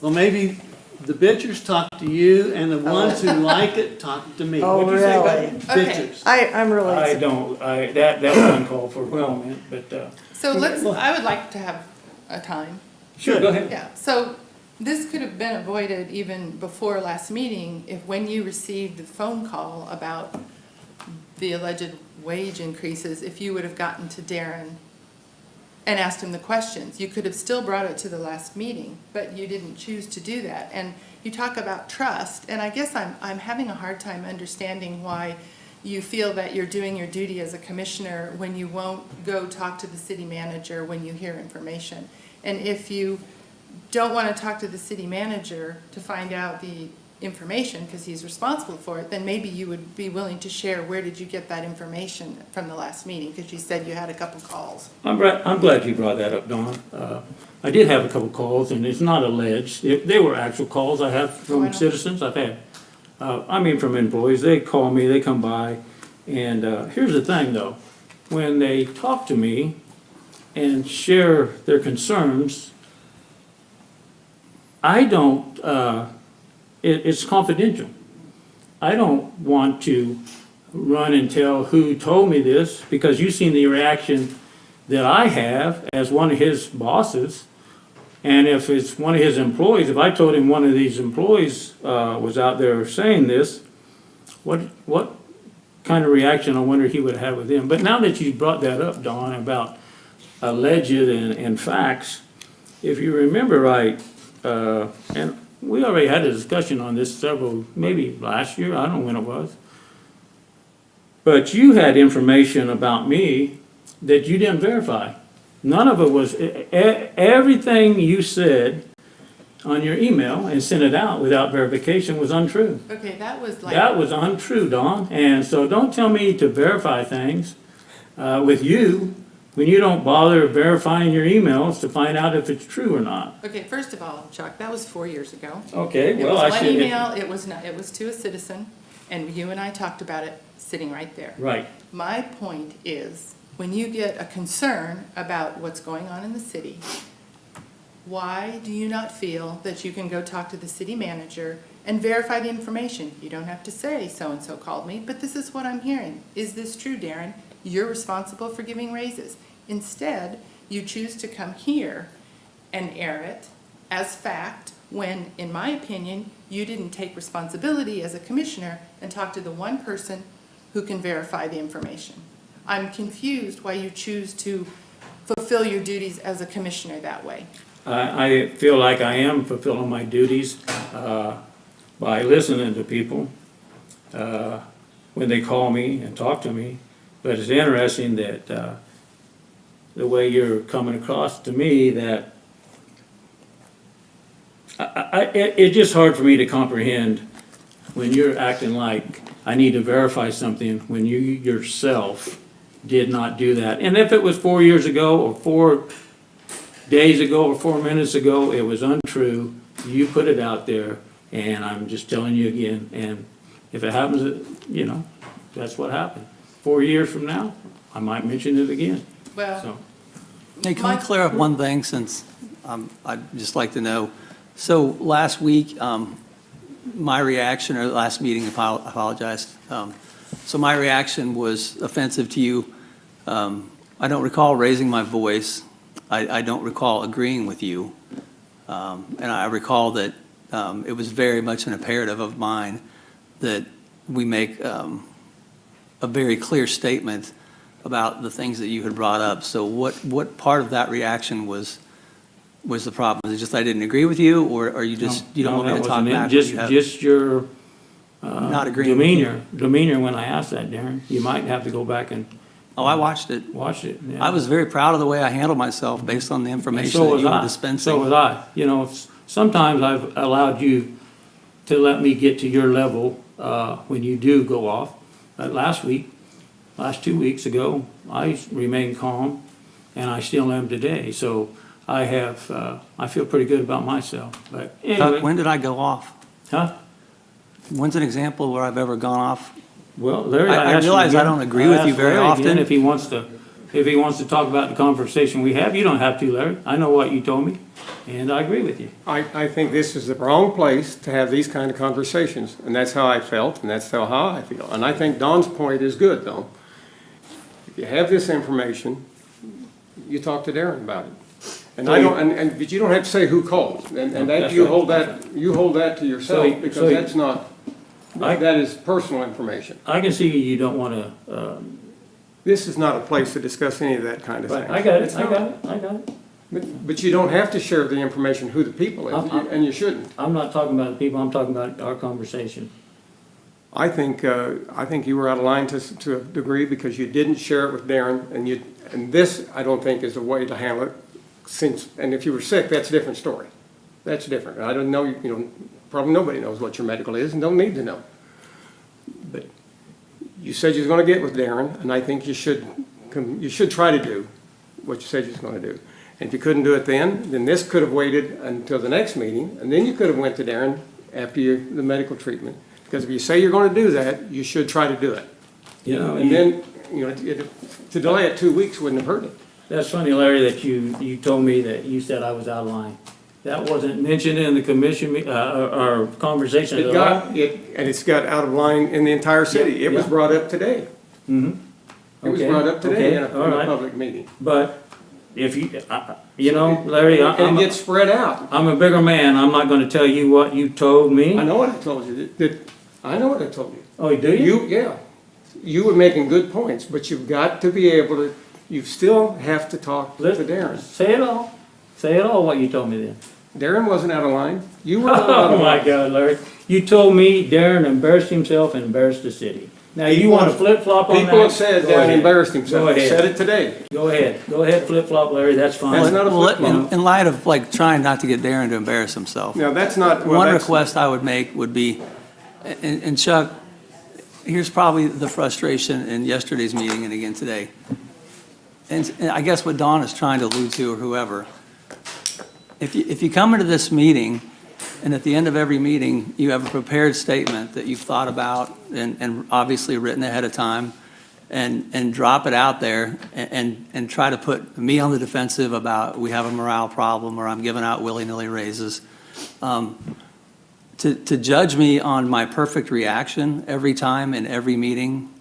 Well, maybe the bitches talk to you, and the ones who like it talk to me. Oh, What'd you say about really? bitches? I'm really. That's uncalled for comment, but, So I would like to have a time. sure, go ahead. Yeah, so this could have been avoided even before last meeting if when you received the phone call about the alleged wage increases, if you would have gotten to Darren and asked him the questions. You could have still brought it to the last meeting, but you didn't choose to do that. And you talk about trust, and I guess I'm having a hard time understanding why you feel that you're doing your duty as a commissioner when you won't go talk to the city manager when you hear information. And if you don't want to talk to the city manager to find out the information because he's responsible for it, then maybe you would be willing to share where did you get that information from the last meeting, because you said you had a couple calls. I'm glad you brought that up, Dawn. I did have a couple calls, and it's not alleged. They were actual calls I have from citizens. I've had, from employees. They call me, they come by, and here's the thing, though. When they talk to me and share their concerns, I don't, it's confidential. I don't want to run and tell who told me this, because you've seen the reaction that I have as one of his bosses. And if it's one of his employees, if I told him one of these employees was out there saying this, what kind of reaction I wonder he would have with him. But now that you brought that up, Dawn, about alleged and facts, if you remember right, and we already had a discussion on this maybe last year, I don't know when it was. But you had information about me that you didn't verify. None of it was, everything you said on your email and sent it out without verification was untrue. Okay, that was like. That was untrue, Dawn, and so don't tell me to verify things with you when you don't bother verifying your emails to find out if it's true or not. Okay, first of all, Chuck, that was 4 years ago. Okay, It well, was I one should. email, it was not, it was to a citizen, and you and I talked about it sitting right there. Right. My point is, when you get a concern about what's going on in the city, why do you not feel that you can go talk to the city manager and verify the information? You don't have to say so-and-so called me, but this is what I'm hearing. Is this true, Darren? You're responsible for giving raises. Instead, you choose to come here and air it as fact when, in my opinion, you didn't take responsibility as a commissioner and talk to the one person who can verify the information. I'm confused why you choose to fulfill your duties as a commissioner that way. I feel like I am fulfilling my duties by listening to people when they call me and talk to me. But it's interesting that the way you're coming across to me, that it's just hard for me to comprehend when you're acting like I need to verify something when you yourself did not do that. And if it was 4 years ago or 4 days ago or 4 minutes ago, it was untrue. You put it out there, and I'm just telling you again. And if it happens, that's what happened. 4 years from now, I might mention it again. Well, So, Hey, can we clear up one thing, since I'd just like to know? So last week, my reaction, or last meeting, I apologize. So my reaction was offensive to you. I don't recall raising my voice. I don't recall agreeing with you. And I recall that it was very much an imperative of mine that we make a very clear statement about the things that you had brought up. So what part of that reaction was the problem? Was it just I didn't agree with you, or are you just, you don't want me to talk back? Just your Not agreeing with you. demeanor when I asked that, Darren. You might have to go back and Oh, I watched it. watch it. Yeah. I was very proud of the way I handled myself based on the And information so that was you were I. dispensing. So was I. Sometimes I've allowed you to let me get to your level when you do go off. But last 2 weeks ago, I remained calm, and I still am today. So I feel pretty good about myself. But anyway, When did I go off? huh? When's an example where I've ever gone off? Well, Larry, I asked you realize I again. don't agree with you asked very Larry often. again if he wants to talk about the conversation we have. You don't have to, Larry. I know what you told me, and I agree with you. I think this is the wrong place to have these kind of conversations, and that's how I felt, and that's how I feel. And I think Don's point is good, though. If you have this information, you talk to Darren about it. And I don't, but you don't have to say who called, and that, That's you right. hold that to yourself, So- because so- that's not, that is personal information. I can see you don't want to. This is not a place to discuss any of that kind of thing. I got It's it. I not. got it. But you don't have to share the information who the people is, and you shouldn't. I'm not talking about the people. I'm talking about our conversation. I think you were out of line to a degree because you didn't share it with Darren, and this, I don't think, is a way to handle it. And if you were sick, that's a different story. That's different. I don't know, probably nobody knows what your medical is and don't need to know. But you said you was gonna get with Darren, and I think you should try to do what you said you was gonna do. And if you couldn't do it then this could have waited until the next meeting, and then you could have went to Darren after the medical treatment. Because if you say you're gonna do that, you should try to do it. And then, to delay it 2 weeks wouldn't have hurt it. That's funny, Larry, that you told me that you said I was out of line. That wasn't mentioned in the commission, or conversation at all. And it's got out of line in the entire city. It was Yeah. brought up today. Mm-hmm. It was brought up today in a all right. public meeting. But if Larry, And gets spread out. I'm a bigger man. I'm not gonna tell you what you told me. I know what I told you. I know what I told you. Oh, do you? Yeah. You were making good points, but you've got to be able to, you still have to talk to Darren. Say it all. Say it all, what you told me then. Darren wasn't out of line. You were not out Oh of my line. God, Larry. You told me Darren embarrassed himself and embarrassed the city. Now, you want to flip-flop on that? People have said Go Darren ahead. embarrassed himself. Go He ahead. said it today. Go ahead. Go ahead, flip-flop, Larry, that's fine. That's not a Well, flip-flop. in light of like trying not to get Darren to embarrass himself. No, that's not, well, One that's, request I would make would be, and Chuck, here's probably the frustration in yesterday's meeting and again today. And I guess what Dawn is trying to allude to, or whoever, if you come into this meeting, and at the end of every meeting, you have a prepared statement that you've thought about and obviously written ahead of time, and drop it out there and try to put me on the defensive about we have a morale problem, or I'm giving out willy-nilly raises. To judge me on my perfect reaction every time in every meeting,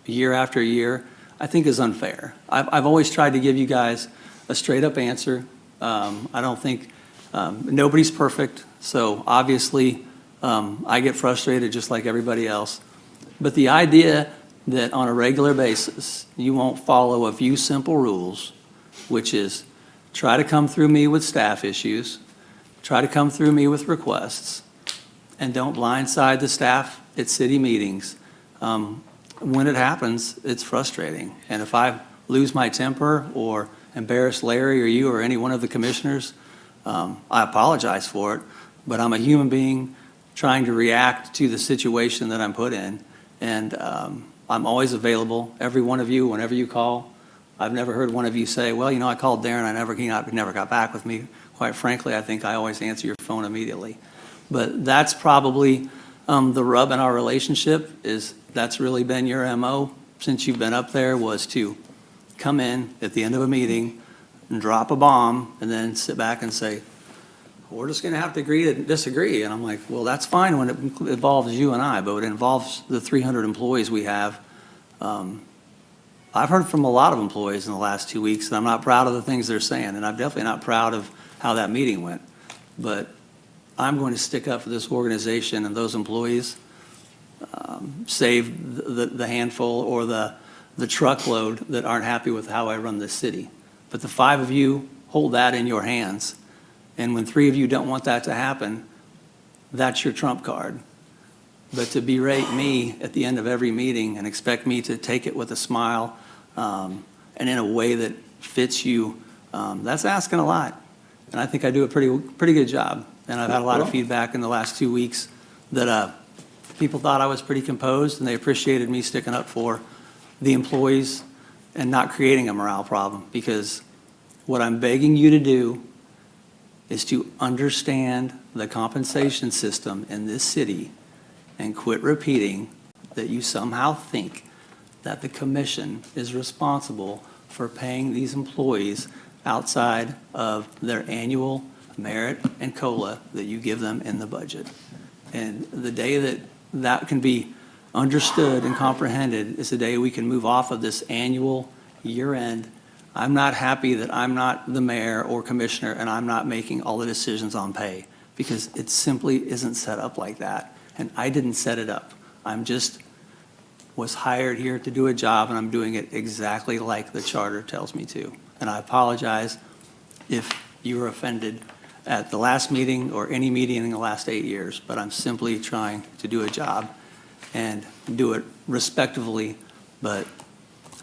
year after year, I think is unfair. I've always tried to give you guys a straight-up answer. I don't think, nobody's perfect, so obviously, I get frustrated just like everybody else. But the idea that on a regular basis, you won't follow a few simple rules, which is try to come through me with staff issues, try to come through me with requests, and don't blindside the staff at city meetings. When it happens, it's frustrating. And if I lose my temper or embarrass Larry or you or any one of the commissioners, I apologize for it, but I'm a human being trying to react to the situation that I'm put in. And I'm always available, every one of you, whenever you call. I've never heard one of you say, well, I called Darren, he never got back with me. Quite frankly, I think I always answer your phone immediately. But that's probably the rub in our relationship, is that's really been your MO since you've been up there, was to come in at the end of a meeting and drop a bomb and then sit back and say, we're just going to have to agree to disagree. And I'm like, well, that's fine when it involves you and I, but it involves the 300 employees we have. I've heard from a lot of employees in the last 2 weeks, and I'm not proud of the things they're saying, and I'm definitely not proud of how that meeting went. But I'm going to stick up for this organization and those employees, save the handful or the truckload that aren't happy with how I run this city. But the 5 of you hold that in your hands. And when 3 of you don't want that to happen, that's your trump card. But to berate me at the end of every meeting and expect me to take it with a smile and in a way that fits you, that's asking a lot. And I think I do a pretty good job. And I've had a lot of feedback in the last 2 weeks that people thought I was pretty composed, and they appreciated me sticking up for the employees and not creating a morale problem. Because what I'm begging you to do is to understand the compensation system in this city and quit repeating that you somehow think that the commission is responsible for paying these employees outside of their annual merit and COLA that you give them in the budget. And the day that that can be understood and comprehended is the day we can move off of this annual year-end. I'm not happy that I'm not the mayor or commissioner and I'm not making all the decisions on pay, because it simply isn't set up like that. And I didn't set it up. I'm just was hired here to do a job, and I'm doing it exactly like the charter tells me to. And I apologize if you were offended at the last meeting or any meeting in the last 8 years, but I'm simply trying to do a job and do it respectfully, but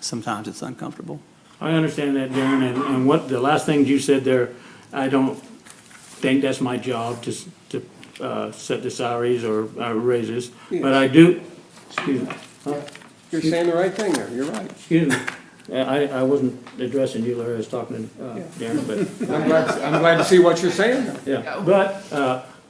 sometimes it's uncomfortable. I understand that, Darren, and what, the last things you said there, I don't think that's my job to set the salaries or raises, but I do, excuse me. Huh? You're saying the right thing there, you're right. Excuse me. I wasn't addressing you, Larry, I was talking to Darren, but. I'm glad to see what you're saying. Yeah, but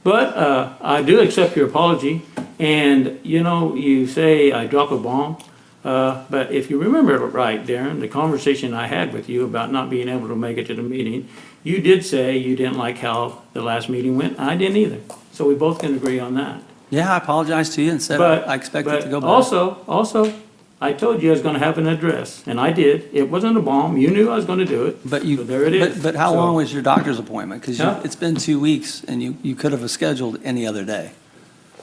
I do accept your apology, and, you say I drop a bomb, but if you remember it right, Darren, the conversation I had with you about not being able to make it to the meeting, you did say you didn't like how the last meeting went. I didn't either, so we both can agree on that. Yeah, I apologize to you and said But I expect it to go But better. also, I told you I was gonna have an address, and I did. It wasn't a bomb. You knew I was gonna do it. But So there it is. But how So- long was your doctor's appointment? Because Huh? it's been 2 weeks, and you could have scheduled any other day.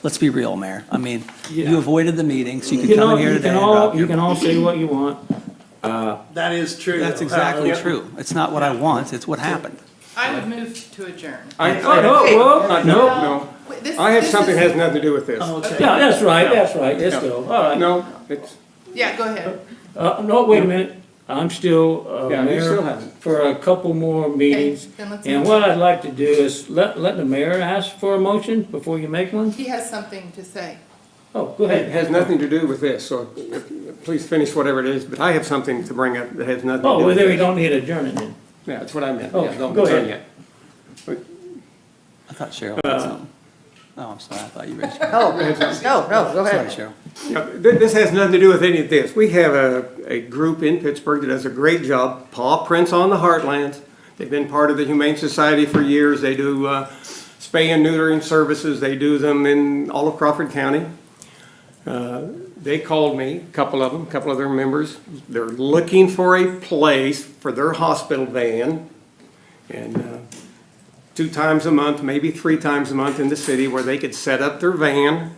Let's be real, Mayor. I mean, Yeah. you avoided the meeting, so you could come in here today and drop You your... can all say what you want. That is true. That's exactly true. It's not what I want, it's what happened. I would move to adjourn. No. Wait, this- I have this something is- that has nothing to do with this. Yeah, that's right, let's go, all right. No, it's, Yeah, go ahead. No, wait a minute, I'm still, yeah, you still mayor have it. for a couple more meetings. then let's And move. what I'd like to do is let the mayor ask for a motion before you make one. He has something to say. Oh, go It ahead. has nothing to do with this, so please finish whatever it is, but I have something to bring up that has nothing to do Oh, well, with then we this. don't need adjournment then. Yeah, that's what I meant. Oh, Yeah, don't go be done ahead. yet. I thought Cheryl had something. Oh, I'm sorry, I thought you raised your hand. Oh, no, go Sorry, ahead. Cheryl. Yeah, this has nothing to do with any of this. We have a group in Pittsburgh that does a great job, Paw Prints on the Heartlands. They've been part of the Humane Society for years. They do spay and neutering services. They do them in all of Crawford County. They called me, a couple of their members. They're looking for a place for their hospital van. And 2 times a month, maybe 3 times a month in the city where they could set up their van.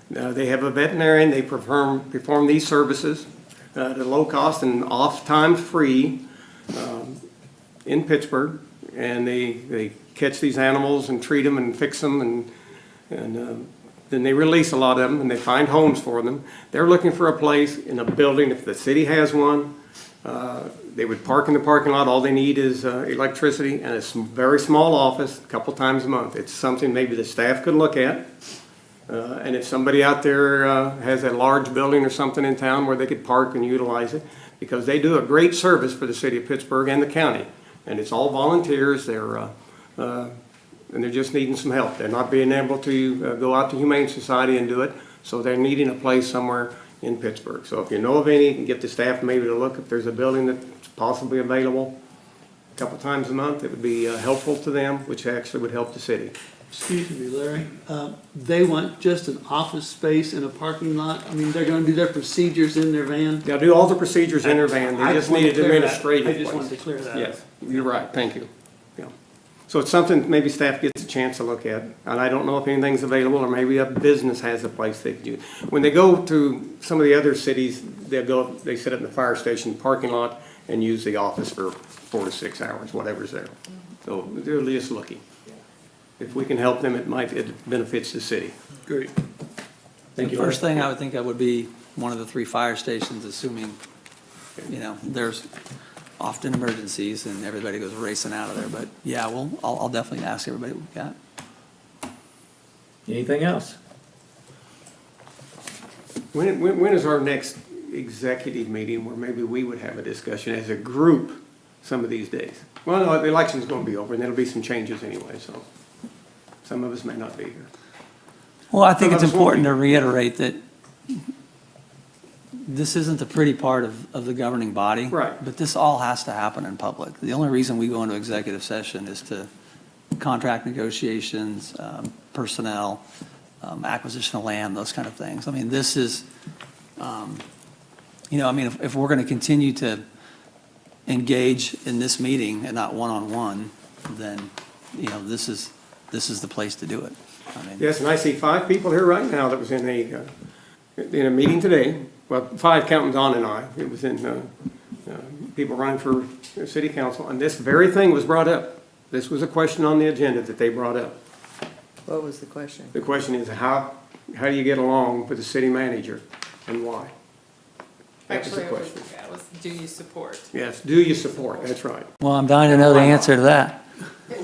They have a veterinarian, they perform these services at a low cost and oft-time free in Pittsburgh. And they catch these animals and treat them and fix them and then they release a lot of them and they find homes for them. They're looking for a place in a building, if the city has one. They would park in the parking lot, all they need is electricity and a very small office, a couple times a month. It's something maybe the staff could look at. And if somebody out there has a large building or something in town where they could park and utilize it, because they do a great service for the city of Pittsburgh and the county. And it's all volunteers, and they're just needing some help. They're not being able to go out to Humane Society and do it, so they're needing a place somewhere in Pittsburgh. So if you know of any, you can get the staff maybe to look if there's a building that's possibly available a couple times a month. It would be helpful to them, which actually would help the city. Excuse me, Larry, they want just an office space in a parking lot? I mean, they're gonna do their procedures in their van? They'll do all the procedures in their van, they just need an administrative I just place. wanted to clear that up. Yes, you're right, thank you. Yeah. So it's something maybe staff gets a chance to look at, and I don't know if anything's available, or maybe a business has a place they could use. When they go to some of the other cities, they sit in the fire station parking lot and use the office for 4 to 6 hours, whatever's there. So they're just looking. If we can help them, it benefits the city. Great. Thank The you. first thing I would think of would be one of the 3 fire stations, assuming, there's often emergencies and everybody goes racing out of there. But yeah, I'll definitely ask everybody what we got. Anything else? When is our next executive meeting where maybe we would have a discussion as a group some of these days? Well, no, the election's gonna be over and there'll be some changes anyway, so some of us may not be here. Well, I think Some it's of us won't important be. to reiterate that this isn't the pretty part of the governing body. Right. But this all has to happen in public. The only reason we go into executive session is to contract negotiations, personnel, acquisition of land, those kind of things. I mean, this is, if we're going to continue to engage in this meeting and not one-on-one, then, this is the place to do it. I mean, Yes, and I see 5 people here right now that was in a meeting today. Well, 5 counting Don and I. It was in people running for city council, and this very thing was brought up. This was a question on the agenda that they brought up. What was the question? The question is, how do you get along with the city manager and why? That was the Actually, question. it was, do you support? Yes, do you support? That's right. Well, I'm dying to know the answer to that.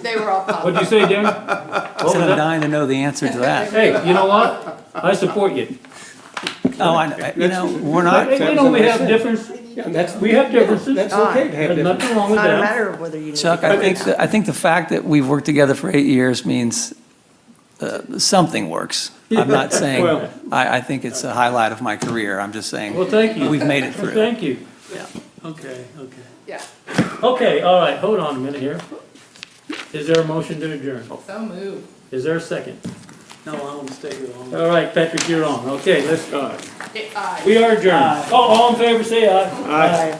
They were all What'd you positive. say, Darren? I said I'm dying to know the answer to that. Hey, you know what? I support you. Oh, we're not. We know we have difference, we have differences. That's okay to have There's different. nothing wrong It's with not a that. matter of whether you. Chuck, I think the fact that we've worked together for 8 years means something works. I'm not saying, Well- I think it's a highlight of my career. I'm just saying, Well, thank you. we've made it Well, through. thank you. Okay. Yeah, Okay, all right, hold on a minute here. Is there a motion to adjourn? so move. Is there a second? No, I want to stay here all night. All right, Patrick, you're on. Okay, let's, Aye. we are adjourned. Oh, all in favor, say aye. Aye.